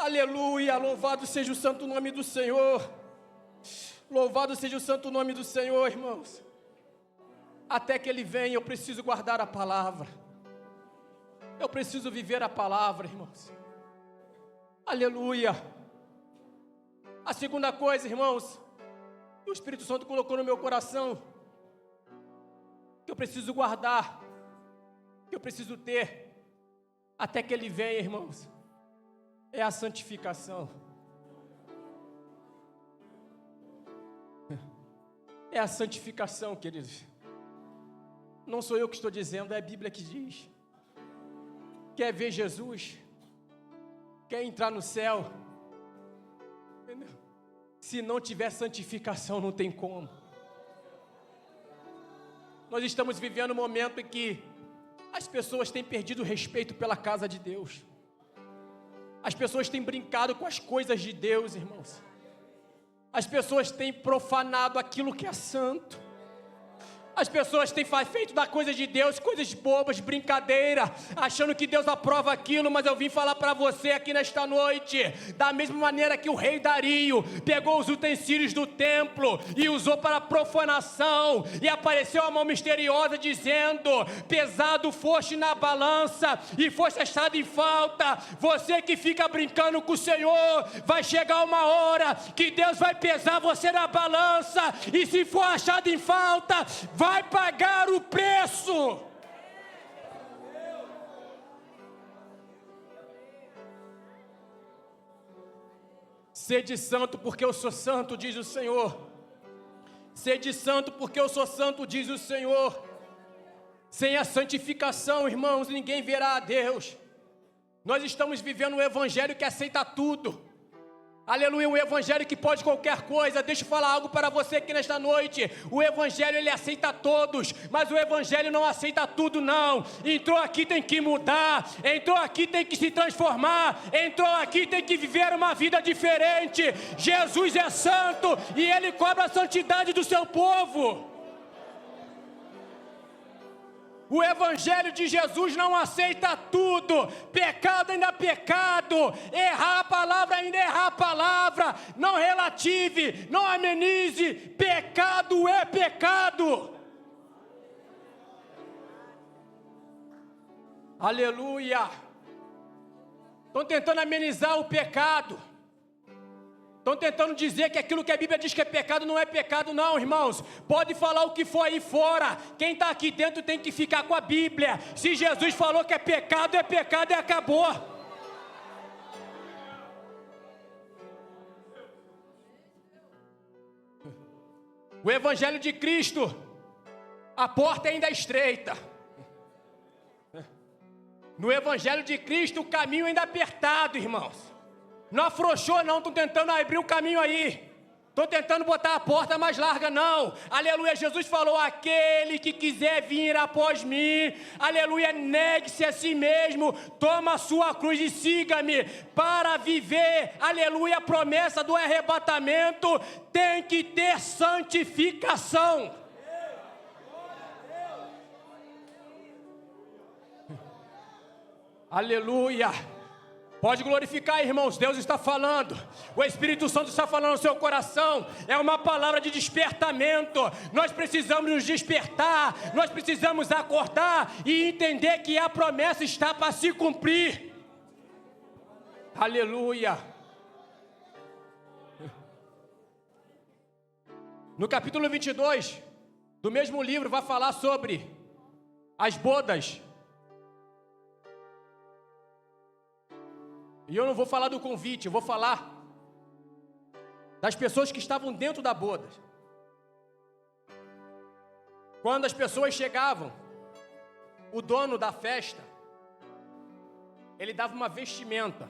Aleluia, louvado seja o santo nome do Senhor. Louvado seja o santo nome do Senhor, irmãos. Até que Ele venha, eu preciso guardar a palavra. Eu preciso viver a palavra, irmãos. Aleluia. A segunda coisa, irmãos, que o Espírito Santo colocou no meu coração, que eu preciso guardar, que eu preciso ter, até que Ele venha, irmãos, é a santificação. É a santificação, queridos. Não sou eu que estou dizendo, é a Bíblia que diz. Quer ver Jesus? Quer entrar no céu? Entendeu? Se não tiver santificação, não tem como. Nós estamos vivendo um momento em que as pessoas têm perdido o respeito pela casa de Deus. As pessoas têm brincado com as coisas de Deus, irmãos. As pessoas têm profanado aquilo que é santo. As pessoas têm feito da coisa de Deus coisas bobas, brincadeira, achando que Deus aprova aquilo, mas eu vim falar para você aqui nesta noite, da mesma maneira que o rei Dario pegou os utensílios do templo e usou para profanação, e apareceu a mão misteriosa dizendo: pesado foste na balança e foste achado em falta. Você que fica brincando com o Senhor, vai chegar uma hora que Deus vai pesar você na balança, e se for achado em falta, vai pagar o preço. Sede santo porque eu sou santo, diz o Senhor. Sede santo porque eu sou santo, diz o Senhor. Sem a santificação, irmãos, ninguém verá a Deus. Nós estamos vivendo um evangelho que aceita tudo. Aleluia, um evangelho que pode qualquer coisa. Deixa eu falar algo para você aqui nesta noite. O evangelho, ele aceita todos, mas o evangelho não aceita tudo, não. Entrou aqui, tem que mudar. Entrou aqui, tem que se transformar. Entrou aqui, tem que viver uma vida diferente. Jesus é santo e ele cobra a santidade do seu povo. O evangelho de Jesus não aceita tudo. Pecado ainda é pecado. Errar a palavra ainda é errar a palavra. Não relative, não amenize. Pecado é pecado. Aleluia. Estão tentando amenizar o pecado. Estão tentando dizer que aquilo que a Bíblia diz que é pecado não é pecado, não, irmãos. Pode falar o que for aí fora. Quem está aqui dentro tem que ficar com a Bíblia. Se Jesus falou que é pecado e acabou. O Evangelho de Cristo, a porta ainda é estreita. No Evangelho de Cristo, o caminho ainda é apertado, irmãos. Não afrouxou, não. Estão tentando abrir o caminho aí. Estão tentando botar a porta mais larga, não. Aleluia, Jesus falou: aquele que quiser vir após mim, aleluia, negue-se a si mesmo, toma a sua cruz e siga-me. Para viver, aleluia, a promessa do arrebatamento, tem que ter santificação. Aleluia. Pode glorificar, irmãos, Deus está falando. O Espírito Santo está falando no seu coração. É uma palavra de despertamento. Nós precisamos nos despertar. Nós precisamos acordar e entender que a promessa está para se cumprir. Aleluia. No capítulo 22 do mesmo livro vai falar sobre as bodas. E eu não vou falar do convite, eu vou falar das pessoas que estavam dentro da boda. Quando as pessoas chegavam, o dono da festa, ele dava uma vestimenta.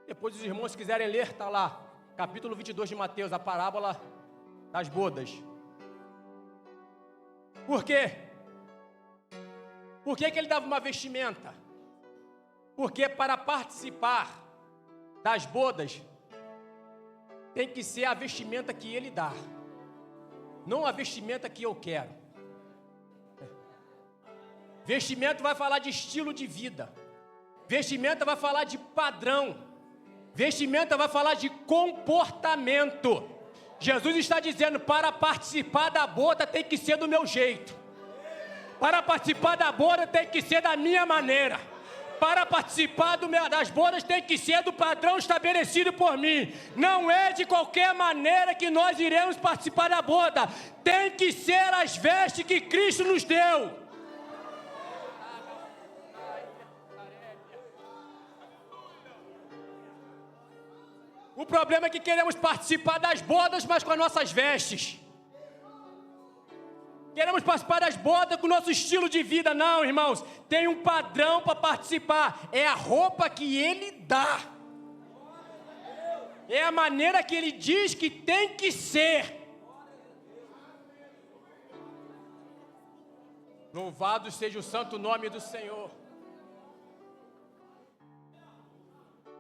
Depois os irmãos, se quiserem ler, está lá, capítulo 22 de Mateus, a parábola das bodas. Por quê? Por que ele dava uma vestimenta? Porque para participar das bodas, tem que ser a vestimenta que ele dá, não a vestimenta que eu quero. Vestimento vai falar de estilo de vida. Vestimenta vai falar de padrão. Vestimenta vai falar de comportamento. Jesus está dizendo: para participar da boda tem que ser do meu jeito. Para participar da boda tem que ser da minha maneira. Para participar das bodas tem que ser do padrão estabelecido por mim. Não é de qualquer maneira que nós iremos participar da boda. Tem que ser as vestes que Cristo nos deu. O problema é que queremos participar das bodas, mas com as nossas vestes. Queremos participar das bodas com o nosso estilo de vida. Não, irmãos, tem um padrão para participar. É a roupa que ele dá. É a maneira que ele diz que tem que ser. Louvado seja o santo nome do Senhor.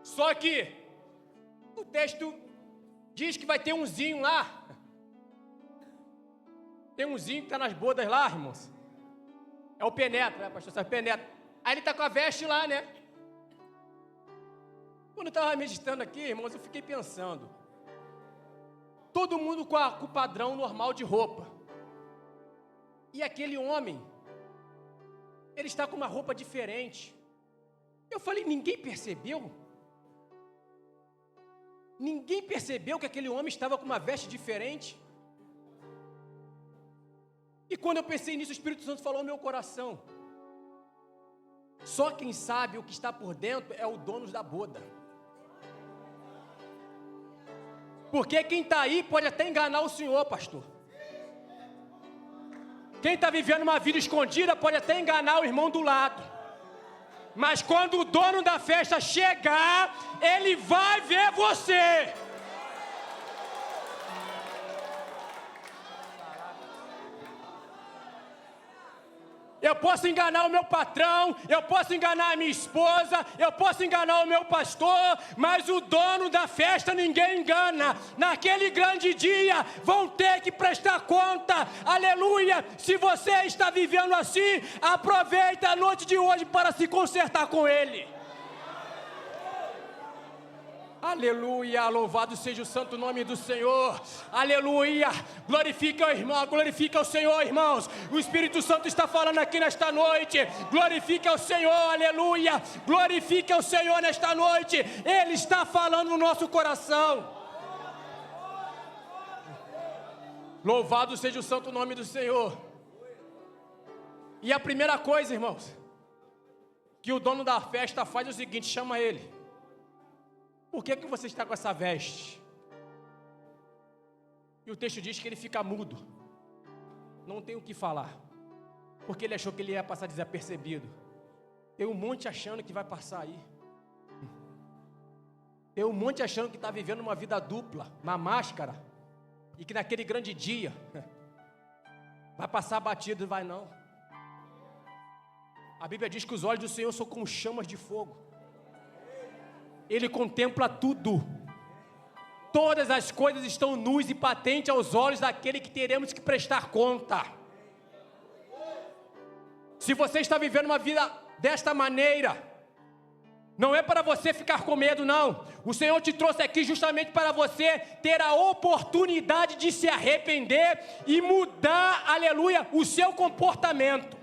Só que o texto diz que vai ter um zinho lá. Tem umzinho que está nas bodas lá, irmãos. É o Penetra, né, pastor? Sabe, Penetra. Aí ele está com a veste lá, né? Quando eu estava meditando aqui, irmãos, eu fiquei pensando. Todo mundo com o padrão normal de roupa. E aquele homem, ele está com uma roupa diferente. Eu falei, ninguém percebeu? Ninguém percebeu que aquele homem estava com uma veste diferente? E quando eu pensei nisso, o Espírito Santo falou no meu coração. Só quem sabe o que está por dentro é o dono da boda. Porque quem está aí pode até enganar o Senhor, pastor. Quem está vivendo uma vida escondida pode até enganar o irmão do lado. Mas quando o dono da festa chegar, ele vai ver você. Eu posso enganar o meu patrão, eu posso enganar a minha esposa, eu posso enganar o meu pastor, mas o dono da festa ninguém engana. Naquele grande dia vão ter que prestar conta. Aleluia! Se você está vivendo assim, aproveita a noite de hoje para se consertar com ele. Aleluia, louvado seja o santo nome do Senhor. Aleluia, glorifica o irmão, glorifica o Senhor, irmãos. O Espírito Santo está falando aqui nesta noite. Glorifica o Senhor, aleluia. Glorifica o Senhor nesta noite. Ele está falando no nosso coração. Louvado seja o santo nome do Senhor. E a primeira coisa, irmãos, que o dono da festa faz é o seguinte: chama ele. Por que você está com essa veste? E o texto diz que ele fica mudo. Não tem o que falar. Porque ele achou que ele ia passar desapercebido. Tem um monte achando que vai passar aí. Tem um monte achando que está vivendo uma vida dupla, uma máscara. E que naquele grande dia vai passar batido, vai não. A Bíblia diz que os olhos do Senhor são como chamas de fogo. Ele contempla tudo. Todas as coisas estão nuas e patentes aos olhos daquele que teremos que prestar conta. Se você está vivendo uma vida desta maneira, não é para você ficar com medo, não. O Senhor te trouxe aqui justamente para você ter a oportunidade de se arrepender e mudar, aleluia, o seu comportamento.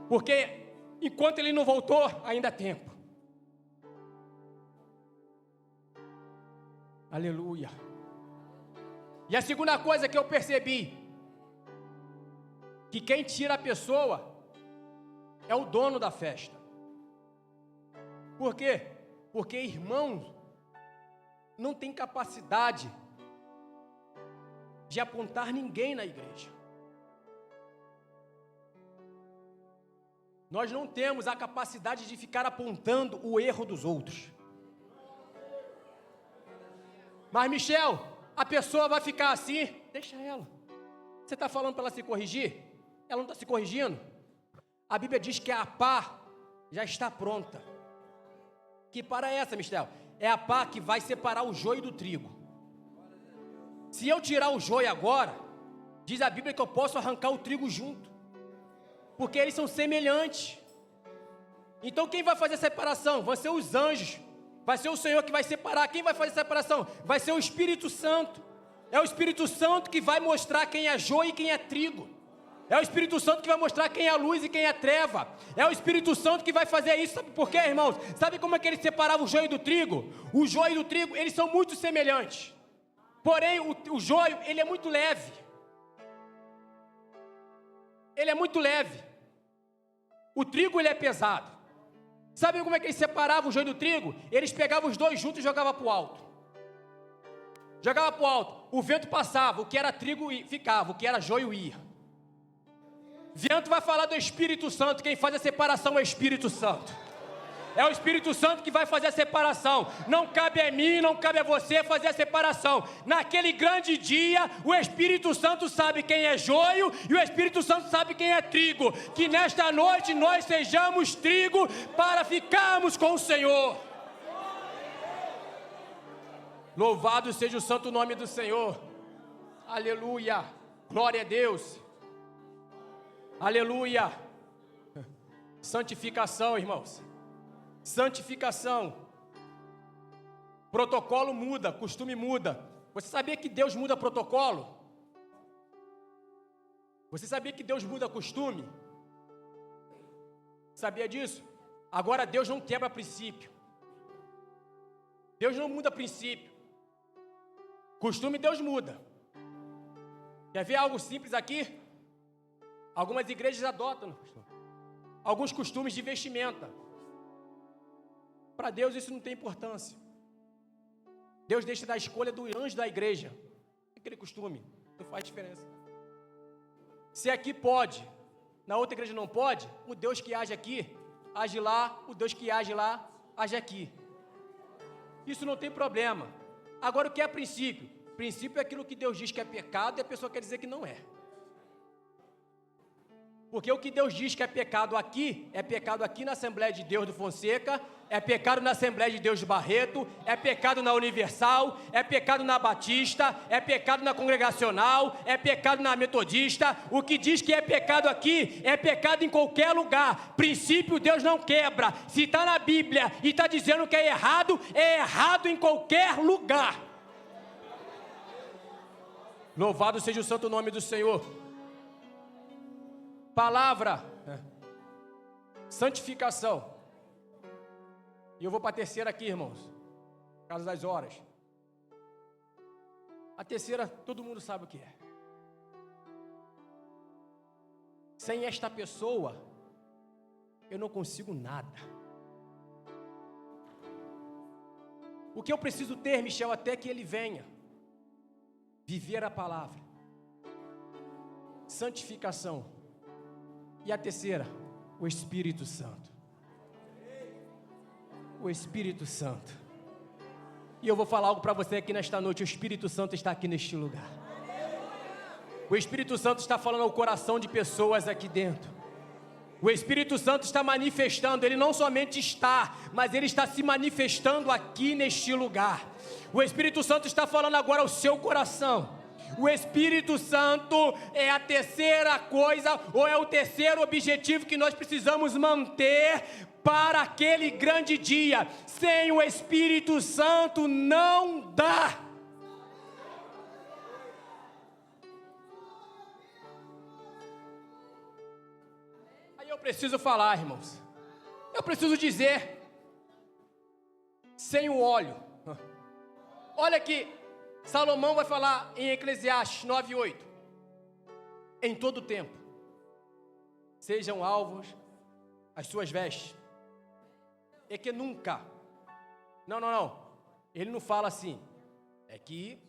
Porque enquanto ele não voltou, ainda há tempo. Aleluia. E a segunda coisa que eu percebi, que quem tira a pessoa é o dono da festa. Por quê? Porque irmãos não tem capacidade de apontar ninguém na igreja. Nós não temos a capacidade de ficar apontando o erro dos outros. Mas, Michel, a pessoa vai ficar assim, deixa ela. Você está falando para ela se corrigir? Ela não está se corrigindo? A Bíblia diz que a pá já está pronta. Que pá é essa, Michel? É a pá que vai separar o joio do trigo. Se eu tirar o joio agora, diz a Bíblia que eu posso arrancar o trigo junto. Porque eles são semelhantes. Então quem vai fazer a separação? Vão ser os anjos. Vai ser o Senhor que vai separar. Quem vai fazer a separação? Vai ser o Espírito Santo. É o Espírito Santo que vai mostrar quem é joio e quem é trigo. É o Espírito Santo que vai mostrar quem é luz e quem é treva. É o Espírito Santo que vai fazer isso. Sabe por quê, irmãos? Sabe como é que ele separava o joio do trigo? O joio e o trigo, eles são muito semelhantes. Porém, o joio, ele é muito leve. Ele é muito leve. O trigo, ele é pesado. Sabe como é que eles separavam o joio do trigo? Eles pegavam os dois juntos e jogavam para o alto. Jogava para o alto. O vento passava, o que era trigo ficava, o que era joio ia. Vento vai falar do Espírito Santo. Quem faz a separação é o Espírito Santo. É o Espírito Santo que vai fazer a separação. Não cabe a mim, não cabe a você fazer a separação. Naquele grande dia, o Espírito Santo sabe quem é joio e o Espírito Santo sabe quem é trigo. Que nesta noite nós sejamos trigo para ficarmos com o Senhor. Louvado seja o santo nome do Senhor. Aleluia. Glória a Deus. Aleluia. Santificação, irmãos. Santificação. Protocolo muda, costume muda. Você sabia que Deus muda protocolo? Você sabia que Deus muda costume? Sabia disso? Agora Deus não quebra princípio. Deus não muda princípio. Costume Deus muda. Quer ver algo simples aqui? Algumas igrejas adotam alguns costumes de vestimenta. Para Deus isso não tem importância. Deus deixa da escolha do anjo da igreja. Aquele costume, não faz diferença. Se aqui pode, na outra igreja não pode, o Deus que age aqui, age lá, o Deus que age lá, age aqui. Isso não tem problema. Agora o que é princípio? Princípio é aquilo que Deus diz que é pecado e a pessoa quer dizer que não é. Porque o que Deus diz que é pecado aqui na Assembleia de Deus do Fonseca, é pecado na Assembleia de Deus de Barreto, é pecado na Universal, é pecado na Batista, é pecado na Congregacional, é pecado na Metodista. O que diz que é pecado aqui, é pecado em qualquer lugar. Princípio Deus não quebra. Se está na Bíblia e está dizendo que é errado em qualquer lugar. Louvado seja o santo nome do Senhor. Palavra, santificação. E eu vou para a terceira aqui, irmãos, por causa das horas. A terceira, todo mundo sabe o que é. Sem esta pessoa, eu não consigo nada. O que eu preciso ter, Michel, até que ele venha? Viver a palavra. Santificação. E a terceira, o Espírito Santo. O Espírito Santo. E eu vou falar algo para você aqui nesta noite. O Espírito Santo está aqui neste lugar. O Espírito Santo está falando ao coração de pessoas aqui dentro. O Espírito Santo está manifestando. Ele não somente está, mas ele está se manifestando aqui neste lugar. O Espírito Santo está falando agora ao seu coração. O Espírito Santo é a terceira coisa, ou é o terceiro objetivo que nós precisamos manter para aquele grande dia. Sem o Espírito Santo não dá. Aí eu preciso falar, irmãos. Eu preciso dizer. Sem o óleo. Olha aqui. Salomão vai falar em Eclesiastes 9:8. Em todo tempo sejam alvos as suas vestes. É que nunca. Não. Ele não fala assim. É que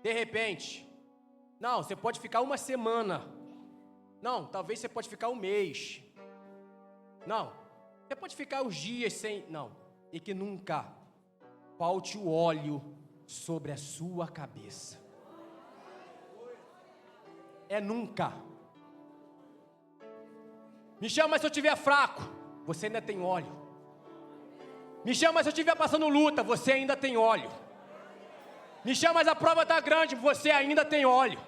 de repente. Não, você pode ficar uma semana. Não, talvez você pode ficar um mês. Não, você pode ficar uns dias sem. Não, e que nunca falte o óleo sobre a sua cabeça. É nunca. Michel, mas se eu estiver fraco, você ainda tem óleo. Michel, mas se eu estiver passando luta, você ainda tem óleo. Michel, mas a prova está grande, você ainda tem óleo.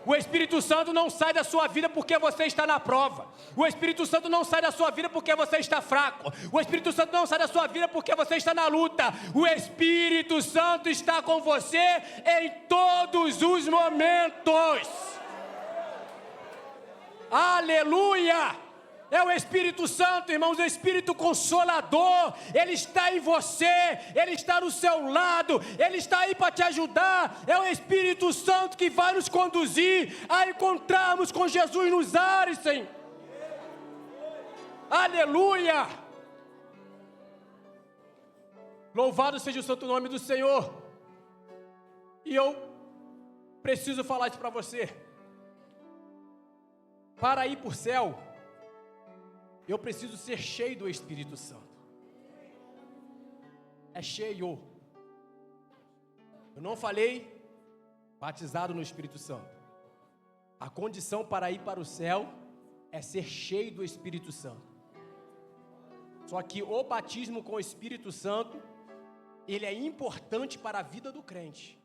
O Espírito Santo não sai da sua vida porque você está na prova. O Espírito Santo não sai da sua vida porque você está fraco. O Espírito Santo não sai da sua vida porque você está na luta. O Espírito Santo está com você em todos os momentos. Aleluia! É o Espírito Santo, irmãos, o Espírito Consolador. Ele está em você, Ele está no seu lado, Ele está aí para te ajudar. É o Espírito Santo que vai nos conduzir a encontrarmos com Jesus nos ares, Senhor. Aleluia! Louvado seja o santo nome do Senhor. E eu preciso falar isso para você. Para ir para o céu, eu preciso ser cheio do Espírito Santo. É cheio. Eu não falei batizado no Espírito Santo. A condição para ir para o céu é ser cheio do Espírito Santo. Só que o batismo com o Espírito Santo, ele é importante para a vida do crente.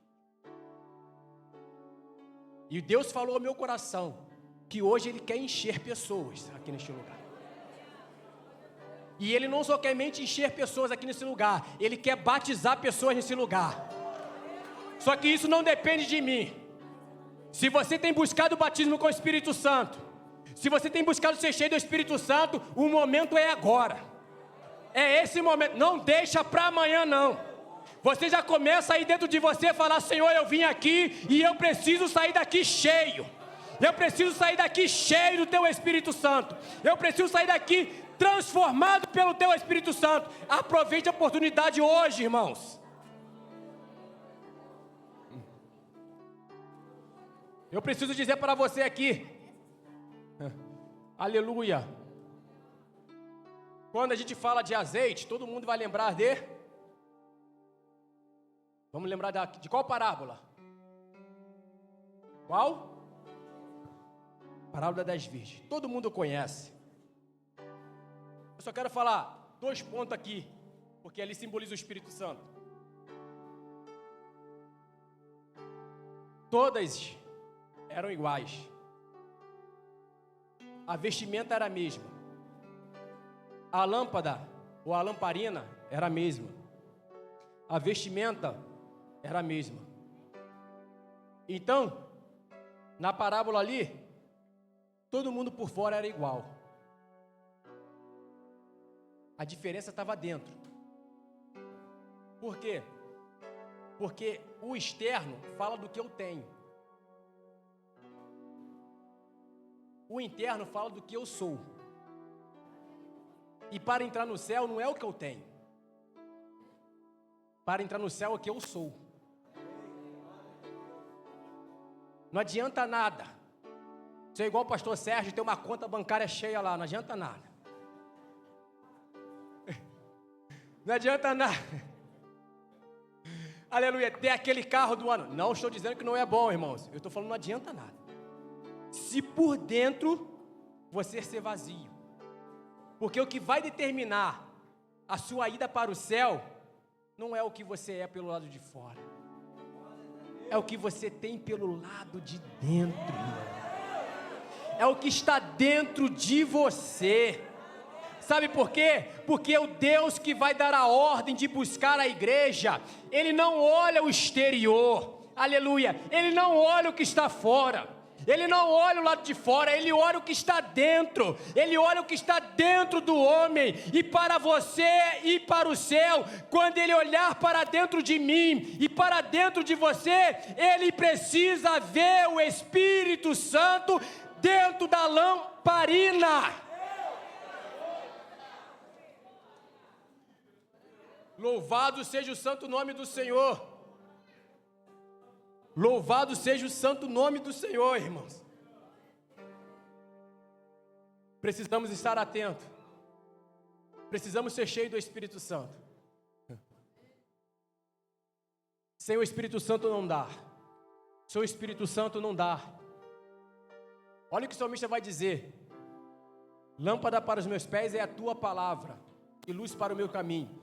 E Deus falou ao meu coração que hoje Ele quer encher pessoas aqui neste lugar. E Ele não somente encher pessoas aqui nesse lugar, Ele quer batizar pessoas nesse lugar. Só que isso não depende de mim. Se você tem buscado o batismo com o Espírito Santo, se você tem buscado ser cheio do Espírito Santo, o momento é agora. É esse momento, não deixa para amanhã não. Você já começa aí dentro de você a falar: Senhor, eu vim aqui e eu preciso sair daqui cheio. Eu preciso sair daqui cheio do Teu Espírito Santo. Eu preciso sair daqui transformado pelo Teu Espírito Santo. Aproveite a oportunidade hoje, irmãos. Eu preciso dizer para você aqui, aleluia. Quando a gente fala de azeite, todo mundo vai lembrar vamos lembrar de qual parábola? Qual? Parábola das virgens. Todo mundo conhece. Eu só quero falar 2 pontos aqui, porque ali simboliza o Espírito Santo. Todas eram iguais. A vestimenta era a mesma. A lâmpada ou a lamparina era a mesma. A vestimenta era a mesma. Então, na parábola ali, todo mundo por fora era igual. A diferença estava dentro. Por quê? Porque o externo fala do que eu tenho. O interno fala do que eu sou. E para entrar no céu não é o que eu tenho. Para entrar no céu é o que eu sou. Não adianta nada ser igual o pastor Sérgio, ter uma conta bancária cheia lá, não adianta nada. Não adianta nada. Aleluia, ter aquele carro do ano. Não estou dizendo que não é bom, irmãos. Eu estou falando não adianta nada. Se por dentro você ser vazio. Porque o que vai determinar a sua ida para o céu não é o que você é pelo lado de fora. É o que você tem pelo lado de dentro. É o que está dentro de você. Sabe por quê? Porque o Deus que vai dar a ordem de buscar a igreja, Ele não olha o exterior, aleluia, Ele não olha o que está fora, Ele não olha o lado de fora, Ele olha o que está dentro, Ele olha o que está dentro do homem. E para você ir para o céu, quando Ele olhar para dentro de mim e para dentro de você, Ele precisa ver o Espírito Santo dentro da lamparina. Louvado seja o santo nome do Senhor. Louvado seja o santo nome do Senhor, irmãos. Precisamos estar atentos. Precisamos ser cheios do Espírito Santo. Sem o Espírito Santo não dá. Sem o Espírito Santo não dá. Olha o que o salmista vai dizer: lâmpada para os meus pés é a tua palavra e luz para o meu caminho.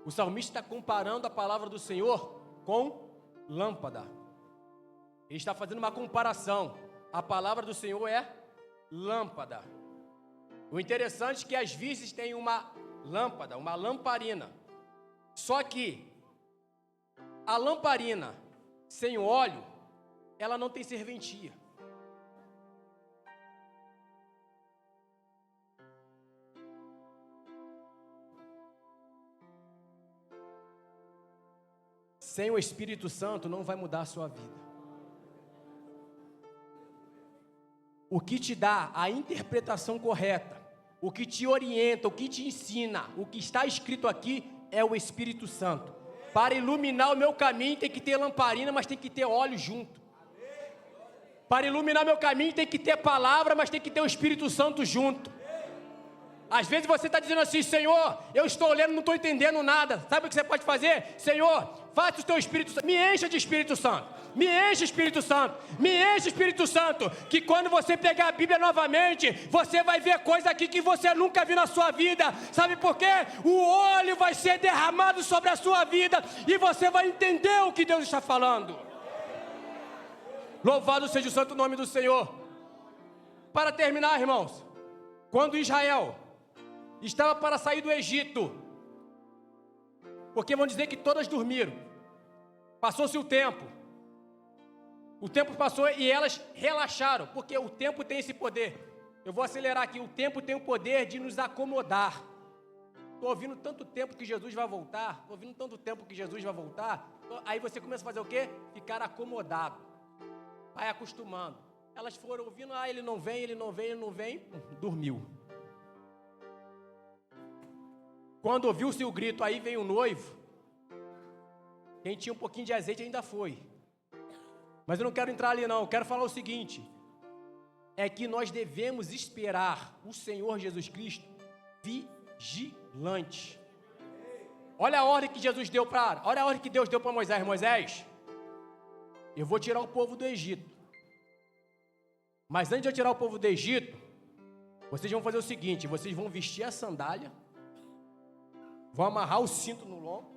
O salmista está comparando a palavra do Senhor com lâmpada. Ele está fazendo uma comparação. A palavra do Senhor é lâmpada. O interessante é que as virgens têm uma lâmpada, uma lamparina. Só que a lamparina sem óleo, ela não tem serventia. Sem o Espírito Santo não vai mudar a sua vida. O que te dá a interpretação correta, o que te orienta, o que te ensina, o que está escrito aqui é o Espírito Santo. Para iluminar o meu caminho tem que ter lamparina, mas tem que ter óleo junto. Para iluminar meu caminho tem que ter palavra, mas tem que ter o Espírito Santo junto. Às vezes você está dizendo assim: Senhor, eu estou lendo, não estou entendendo nada. Sabe o que você pode fazer? Senhor, faça o teu Espírito Santo, me encha de Espírito Santo, me enche Espírito Santo, me enche Espírito Santo, que quando você pegar a Bíblia novamente, você vai ver coisa aqui que você nunca viu na sua vida. Sabe por quê? O óleo vai ser derramado sobre a sua vida e você vai entender o que Deus está falando. Louvado seja o santo nome do Senhor. Para terminar, irmãos, quando Israel estava para sair do Egito, porque vão dizer que todas dormiram, passou-se o tempo passou e elas relaxaram, porque o tempo tem esse poder. Eu vou acelerar aqui, o tempo tem o poder de nos acomodar. Estou ouvindo tanto tempo que Jesus vai voltar, aí você começa a fazer o quê? Ficar acomodado, vai acostumando. Elas foram ouvindo, ele não vem, dormiu. Quando ouviu-se o grito, aí vem o noivo, quem tinha um pouquinho de azeite ainda foi. Mas eu não quero entrar ali não, eu quero falar o seguinte, é que nós devemos esperar o Senhor Jesus Cristo vigilante. Olha a ordem que Deus deu para Moisés. Moisés, eu vou tirar o povo do Egito. Mas antes de eu tirar o povo do Egito, vocês vão fazer o seguinte, vocês vão vestir a sandália, vão amarrar o cinto no lombo,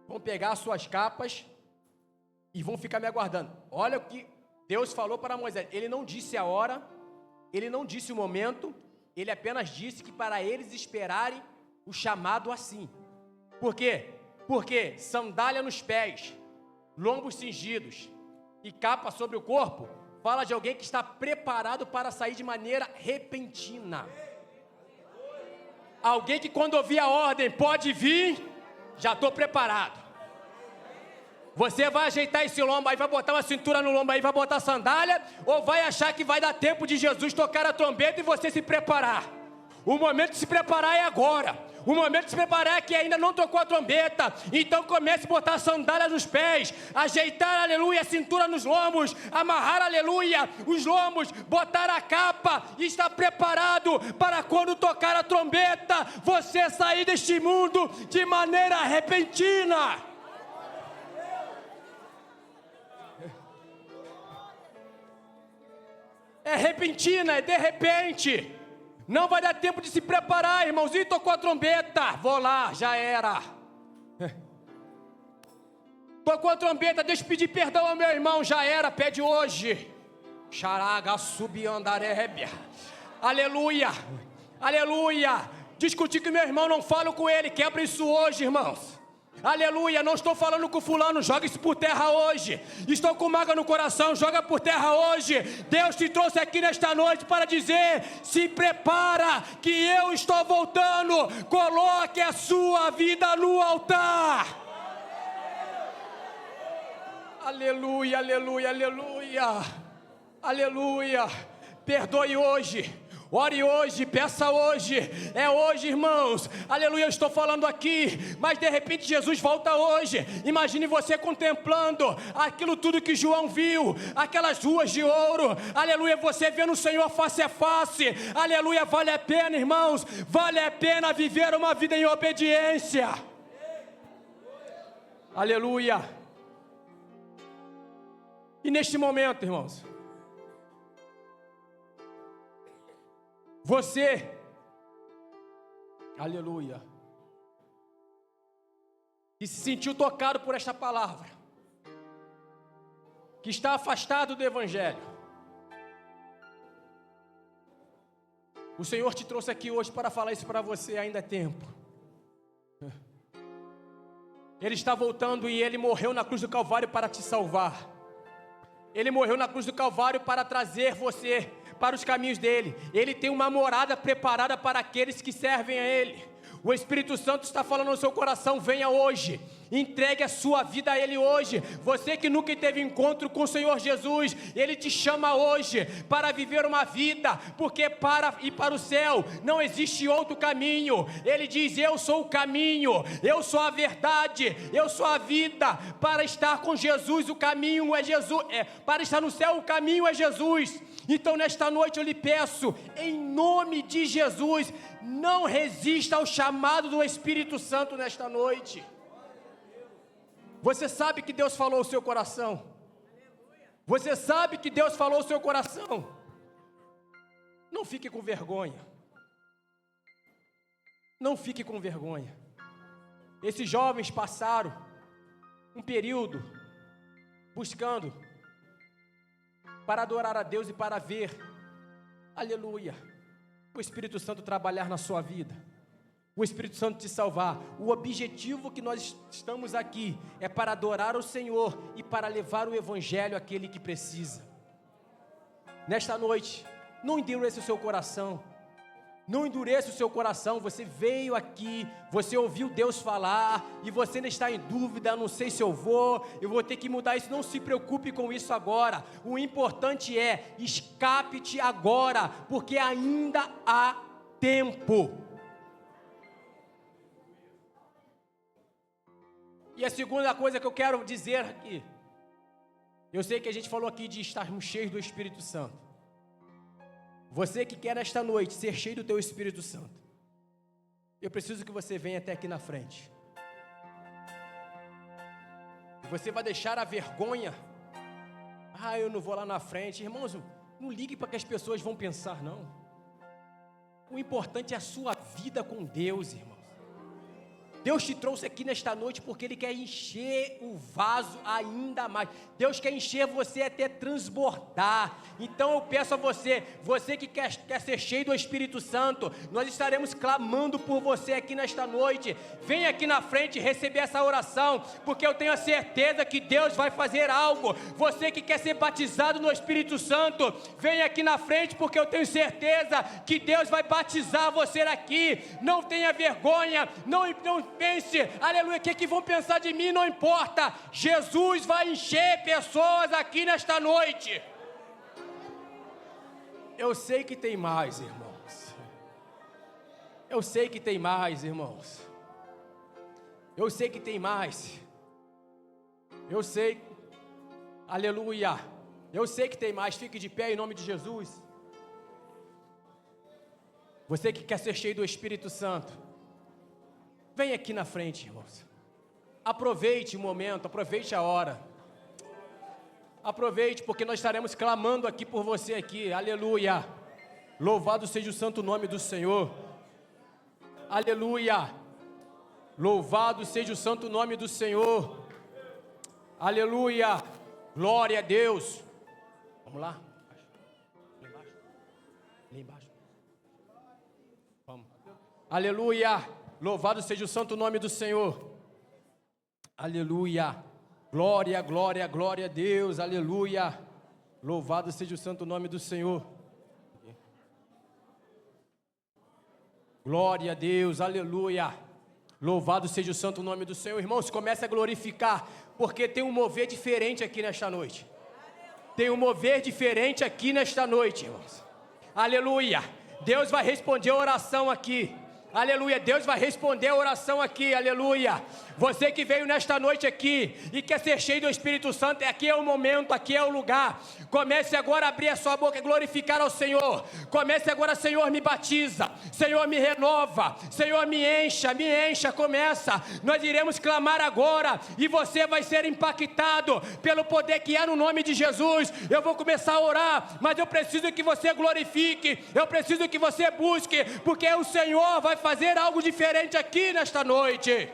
vão pegar as suas capas e vão ficar me aguardando. Olha o que Deus falou para Moisés. Ele não disse a hora, ele não disse o momento, ele apenas disse que para eles esperarem o chamado assim. Por quê? Porque sandália nos pés, lombos cingidos e capa sobre o corpo, fala de alguém que está preparado para sair de maneira repentina. Alguém que quando ouvir a ordem, pode vir, já estou preparado. Você vai ajeitar esse lombo aí, vai botar uma cintura no lombo aí, vai botar sandália, ou vai achar que vai dar tempo de Jesus tocar a trombeta e você se preparar? O momento de se preparar é agora. O momento de se preparar é que ainda não tocou a trombeta. Então comece a botar a sandália nos pés, ajeitar, aleluia, a cintura nos lombos, amarrar, aleluia, os lombos, botar a capa e estar preparado para quando tocar a trombeta, você sair deste mundo de maneira repentina. É repentina, é de repente. Não vai dar tempo de se preparar, irmãozinho, tocou a trombeta, vou lá, já era. Tocou a trombeta, deixa eu pedir perdão ao meu irmão, já era, pede hoje. Xaraga, subiandarébia. Aleluia, aleluia. Discutir com meu irmão, não falo com ele, quebra isso hoje, irmãos. Aleluia, não estou falando com fulano, joga isso por terra hoje. Estou com mágoa no coração, joga por terra hoje. Deus te trouxe aqui nesta noite para dizer, se prepara que eu estou voltando. Coloque a sua vida no altar. Aleluia, aleluia, aleluia. Aleluia, perdoe hoje. Ore hoje, peça hoje, é hoje, irmãos, aleluia, eu estou falando aqui, mas de repente Jesus volta hoje. Imagine você contemplando aquilo tudo que João viu, aquelas ruas de ouro, aleluia, você vendo o Senhor face a face, aleluia, vale a pena, irmãos, vale a pena viver uma vida em obediência, aleluia. E neste momento, irmãos, você, aleluia, que se sentiu tocado por esta palavra, que está afastado do Evangelho, o Senhor te trouxe aqui hoje para falar isso para você, ainda é tempo. Ele está voltando e Ele morreu na cruz do Calvário para te salvar. Ele morreu na cruz do Calvário para trazer você para os caminhos dele. Ele tem uma morada preparada para aqueles que servem a Ele. O Espírito Santo está falando no seu coração, venha hoje, entregue a sua vida a Ele hoje. Você que nunca teve encontro com o Senhor Jesus, Ele te chama hoje para viver uma vida, porque para ir para o céu não existe outro caminho. Ele diz, eu sou o caminho, eu sou a verdade, eu sou a vida. Para estar com Jesus, o caminho é Jesus, para estar no céu, o caminho é Jesus. Então nesta noite eu lhe peço, em nome de Jesus, não resista ao chamado do Espírito Santo nesta noite. Você sabe que Deus falou ao seu coração. Você sabe que Deus falou ao seu coração. Não fique com vergonha. Não fique com vergonha. Esses jovens passaram um período buscando para adorar a Deus e para ver, aleluia, o Espírito Santo trabalhar na sua vida, o Espírito Santo te salvar. O objetivo que nós estamos aqui é para adorar o Senhor e para levar o Evangelho àquele que precisa. Nesta noite, não endureça o seu coração, não endureça o seu coração. Você veio aqui, você ouviu Deus falar e você ainda está em dúvida, não sei se eu vou ter que mudar isso. Não se preocupe com isso agora. O importante é, escape-te agora, porque ainda há tempo. E a segunda coisa que eu quero dizer aqui, eu sei que a gente falou aqui de estarmos cheios do Espírito Santo. Você que quer esta noite ser cheio do teu Espírito Santo, eu preciso que você venha até aqui na frente. Você vai deixar a vergonha. Eu não vou lá na frente. Irmãos, não ligue para que as pessoas vão pensar, não. O importante é a sua vida com Deus, irmãos. Deus te trouxe aqui nesta noite porque Ele quer encher o vaso ainda mais. Deus quer encher você até transbordar. Então eu peço a você que quer ser cheio do Espírito Santo, nós estaremos clamando por você aqui nesta noite. Vem aqui na frente receber essa oração, porque eu tenho a certeza que Deus vai fazer algo. Você que quer ser batizado no Espírito Santo, vem aqui na frente, porque eu tenho certeza que Deus vai batizar você aqui. Não tenha vergonha, não pense, aleluia, o que vão pensar de mim, não importa. Jesus vai encher pessoas aqui nesta noite. Eu sei que tem mais, irmãos. Eu sei que tem mais, irmãos. Eu sei que tem mais. Eu sei, aleluia. Eu sei que tem mais. Fique de pé em nome de Jesus. Você que quer ser cheio do Espírito Santo, vem aqui na frente, irmãos. Aproveite o momento, aproveite a hora. Aproveite, porque nós estaremos clamando aqui por você aqui. Aleluia. Louvado seja o santo nome do Senhor. Aleluia. Louvado seja o santo nome do Senhor. Aleluia. Glória a Deus. Vamos lá. Ali embaixo. Vamos. Aleluia. Louvado seja o santo nome do Senhor. Aleluia. Glória, glória, glória a Deus. Aleluia. Louvado seja o santo nome do Senhor. Glória a Deus. Aleluia. Louvado seja o santo nome do Senhor. Irmãos, comece a glorificar, porque tem um mover diferente aqui nesta noite. Tem um mover diferente aqui nesta noite, irmãos. Aleluia. Deus vai responder a oração aqui. Aleluia, Deus vai responder a oração aqui, aleluia. Você que veio nesta noite aqui e quer ser cheio do Espírito Santo, aqui é o momento, aqui é o lugar. Comece agora a abrir a sua boca e glorificar ao Senhor. Comece agora, Senhor, me batiza, Senhor, me renova, Senhor, me encha, começa. Nós iremos clamar agora e você vai ser impactado pelo poder que há no nome de Jesus. Eu vou começar a orar, mas eu preciso que você glorifique, eu preciso que você busque, porque o Senhor vai fazer algo diferente aqui nesta noite.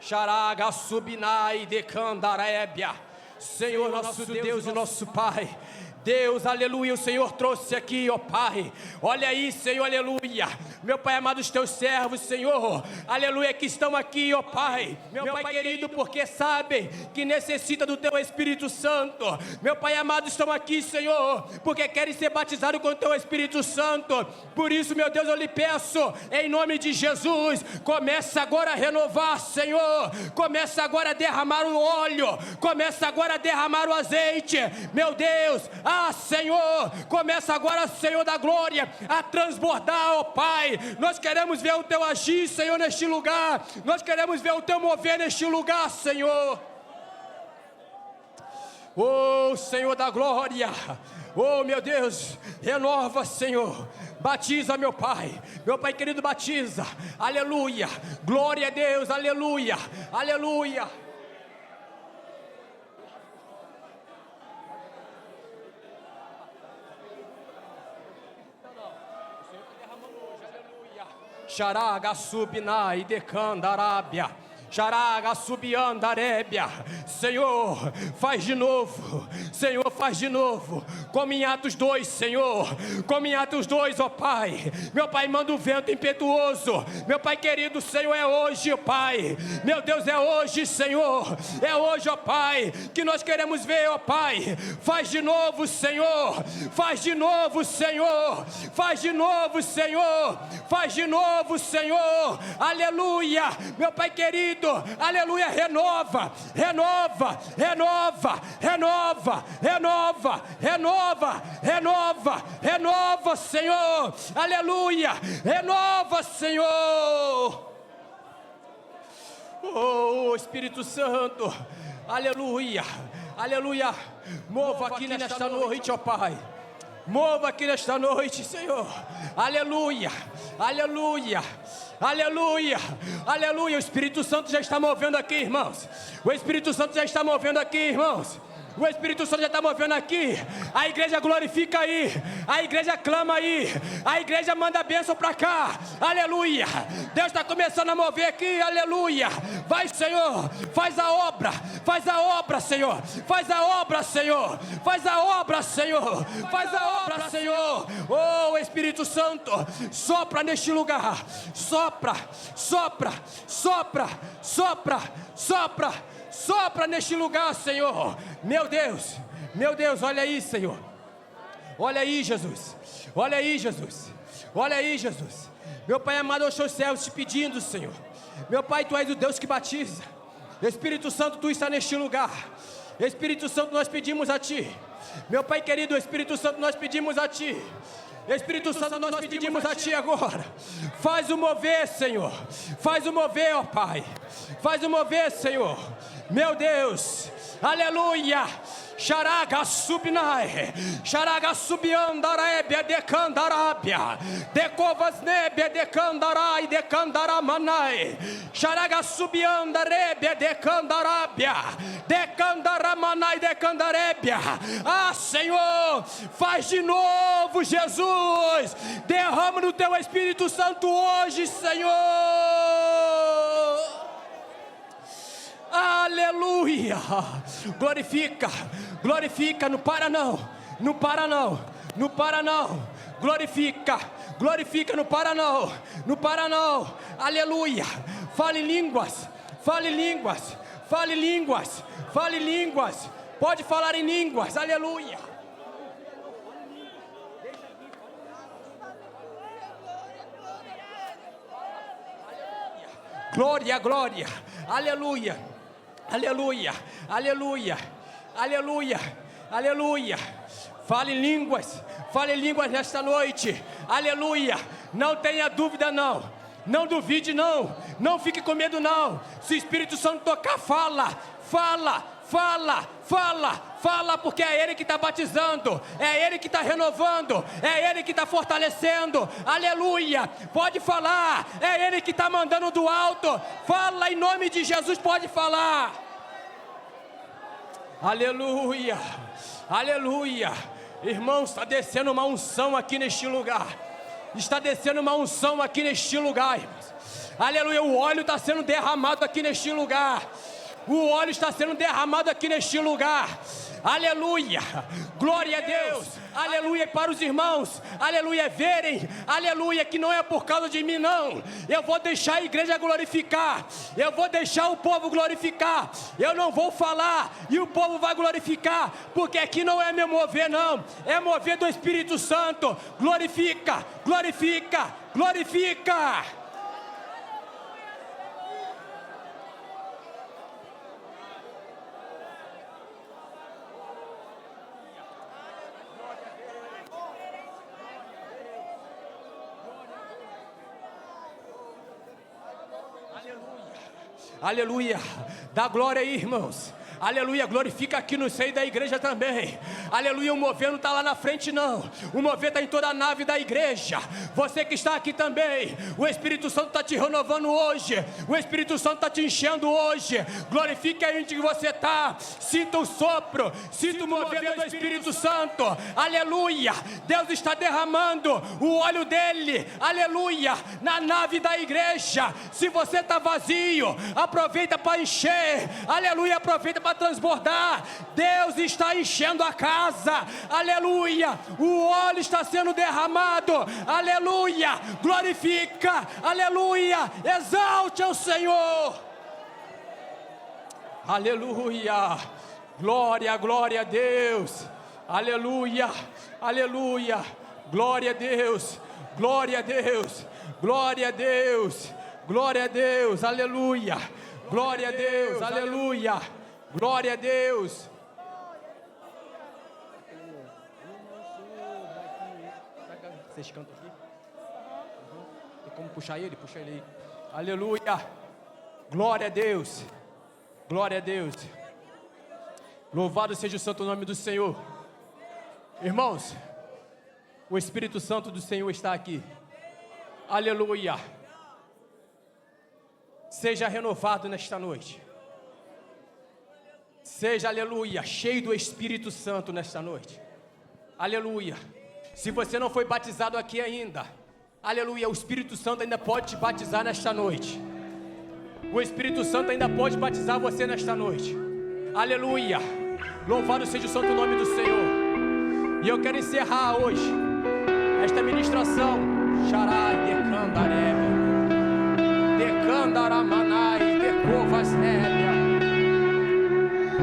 Xaraga subinai de candarébia. Senhor, nosso Deus e nosso Pai. Deus, aleluia, o Senhor trouxe aqui, ó Pai, olha aí, Senhor, aleluia, meu Pai amado, os teus servos, Senhor, aleluia, que estão aqui, ó Pai, meu Pai querido, porque sabem que necessita do teu Espírito Santo, meu Pai amado, estão aqui, Senhor, porque querem ser batizados com o teu Espírito Santo. Por isso, meu Deus, eu lhe peço, em nome de Jesus, começa agora a renovar, Senhor, começa agora a derramar o óleo, começa agora a derramar o azeite, meu Deus. Senhor, começa agora, Senhor da glória, a transbordar, ó Pai. Nós queremos ver o teu agir, Senhor, neste lugar. Nós queremos ver o teu mover neste lugar, Senhor. Oh, Senhor da glória. Oh, meu Deus, renova, Senhor. Batiza, meu Pai querido, batiza. Aleluia. Glória a Deus, aleluia. Aleluia. Xaraga subinai de candarábia. Xaraga subiandarébia. Senhor, faz de novo. Senhor, faz de novo. Como em Atos 2, Senhor. Como em Atos 2, ó Pai. Meu Pai, manda um vento impetuoso. Meu Pai querido, Senhor, é hoje, ó Pai. Meu Deus, é hoje, Senhor. É hoje, ó Pai, que nós queremos ver, ó Pai. Faz de novo, Senhor. Faz de novo, Senhor. Faz de novo, Senhor. Faz de novo, Senhor. Aleluia. Meu Pai querido, aleluia, renova, renova, renova, renova, renova, renova, renova, renova, Senhor, aleluia, renova, Senhor. Oh, Espírito Santo, aleluia, aleluia, mova aqui nesta noite, ó Pai. Mova aqui nesta noite, Senhor. Aleluia, aleluia, aleluia, aleluia. O Espírito Santo já está movendo aqui, irmãos. O Espírito Santo já está movendo aqui, irmãos. O Espírito Santo já está movendo aqui. A igreja glorifica aí. A igreja clama aí. A igreja manda a bênção para cá. Aleluia. Deus está começando a mover aqui. Aleluia. Vai, Senhor. Faz a obra. Faz a obra, Senhor. Faz a obra, Senhor. Faz a obra, Senhor. Faz a obra, Senhor. Oh, Espírito Santo. Sopra neste lugar. Sopra. Sopra. Sopra. Sopra. Sopra. Sopra neste lugar, Senhor. Meu Deus, olha aí, Senhor. Olha aí, Jesus. Olha aí, Jesus. Olha aí, Jesus. Meu Pai amado, aos teus servos te pedindo, Senhor. Meu Pai, tu és o Deus que batiza. Espírito Santo, tu está neste lugar. Espírito Santo, nós pedimos a ti. Meu Pai querido, Espírito Santo, nós pedimos a ti. Espírito Santo, nós pedimos a ti agora. Faz o mover, Senhor. Faz o mover, ó Pai. Faz o mover, Senhor. Meu Deus, aleluia. Xaraga subnai, xaraga subiandarébia de candarábia, de covas nébia de candarai de candaramanai, xaraga subiandarébia de candarábia, de candaramanai de candarébia. Ah, Senhor, faz de novo, Jesus. Derrama no teu Espírito Santo hoje, Senhor. Aleluia. Glorifica, glorifica, não para não, não para não, não para não. Glorifica, glorifica, não para não, não para não. Aleluia. Fale línguas, fale línguas, fale línguas, fale línguas. Pode falar em línguas, aleluia. Glória, glória, aleluia. Aleluia, aleluia, aleluia, aleluia. Fale línguas nesta noite. Aleluia. Não tenha dúvida não. Não duvide não. Não fique com medo não. Se o Espírito Santo tocar, fala, fala, fala, fala, fala, porque é Ele que está batizando, é Ele que está renovando, é Ele que está fortalecendo. Aleluia. Pode falar, é Ele que está mandando do alto. Fala em nome de Jesus, pode falar. Aleluia, aleluia. Irmãos, está descendo uma unção aqui neste lugar. Está descendo uma unção aqui neste lugar, irmãos. Aleluia, o óleo está sendo derramado aqui neste lugar. O óleo está sendo derramado aqui neste lugar. Aleluia, glória a Deus. Aleluia, para os irmãos, aleluia, verem, aleluia, que não é por causa de mim não. Eu vou deixar a igreja glorificar, eu vou deixar o povo glorificar. Eu não vou falar e o povo vai glorificar, porque aqui não é meu mover não, é mover do Espírito Santo. Glorifica, glorifica, glorifica. Aleluia, dá glória aí, irmãos, Aleluia, glorifica aqui no seio da igreja também. Aleluia, o mover não está lá na frente não. O mover está em toda a nave da igreja. Você que está aqui também, o Espírito Santo está te renovando hoje. O Espírito Santo está te enchendo hoje. Glorifique aí onde você está. Sinta o sopro, sinta o mover do Espírito Santo. Aleluia, Deus está derramando o óleo dele, aleluia, na nave da igreja. Se você está vazio, aproveita para encher, aleluia, aproveita para transbordar. Deus está enchendo a casa, aleluia, o óleo está sendo derramado, aleluia, glorifica, aleluia, exalte ao Senhor, aleluia, glória, glória a Deus, aleluia, aleluia, glória a Deus, glória a Deus, glória a Deus, glória a Deus, aleluia, glória a Deus, aleluia, glória a Deus. Vocês cantam aqui? Tem como puxar ele? Puxa ele aí. Aleluia, glória a Deus, glória a Deus. Louvado seja o santo nome do Senhor. Irmãos, o Espírito Santo do Senhor está aqui. Aleluia. Seja renovado nesta noite. Seja, aleluia, cheio do Espírito Santo nesta noite. Aleluia. Se você não foi batizado aqui ainda, aleluia, o Espírito Santo ainda pode te batizar nesta noite. O Espírito Santo ainda pode batizar você nesta noite. Aleluia. Louvado seja o santo nome do Senhor. E eu quero encerrar hoje esta ministração. Xarai de candarébia, de candaramanai, de covas nébia,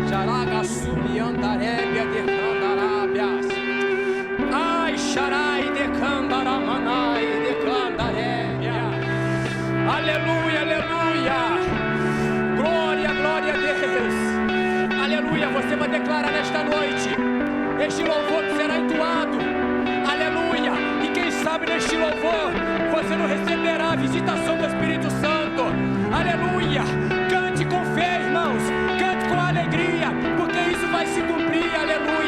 xaraga subiandarébia, de candarábias. Ai, xarai de candaramanai, de candarébia. Aleluia, aleluia. Glória, glória a Deus. Aleluia, você vai declarar nesta noite este louvor que será entoado. Aleluia, e quem sabe neste louvor você não receberá a visitação do Espírito Santo. Aleluia, cante com fé, irmãos, cante com alegria, porque isso vai se cumprir. Aleluia.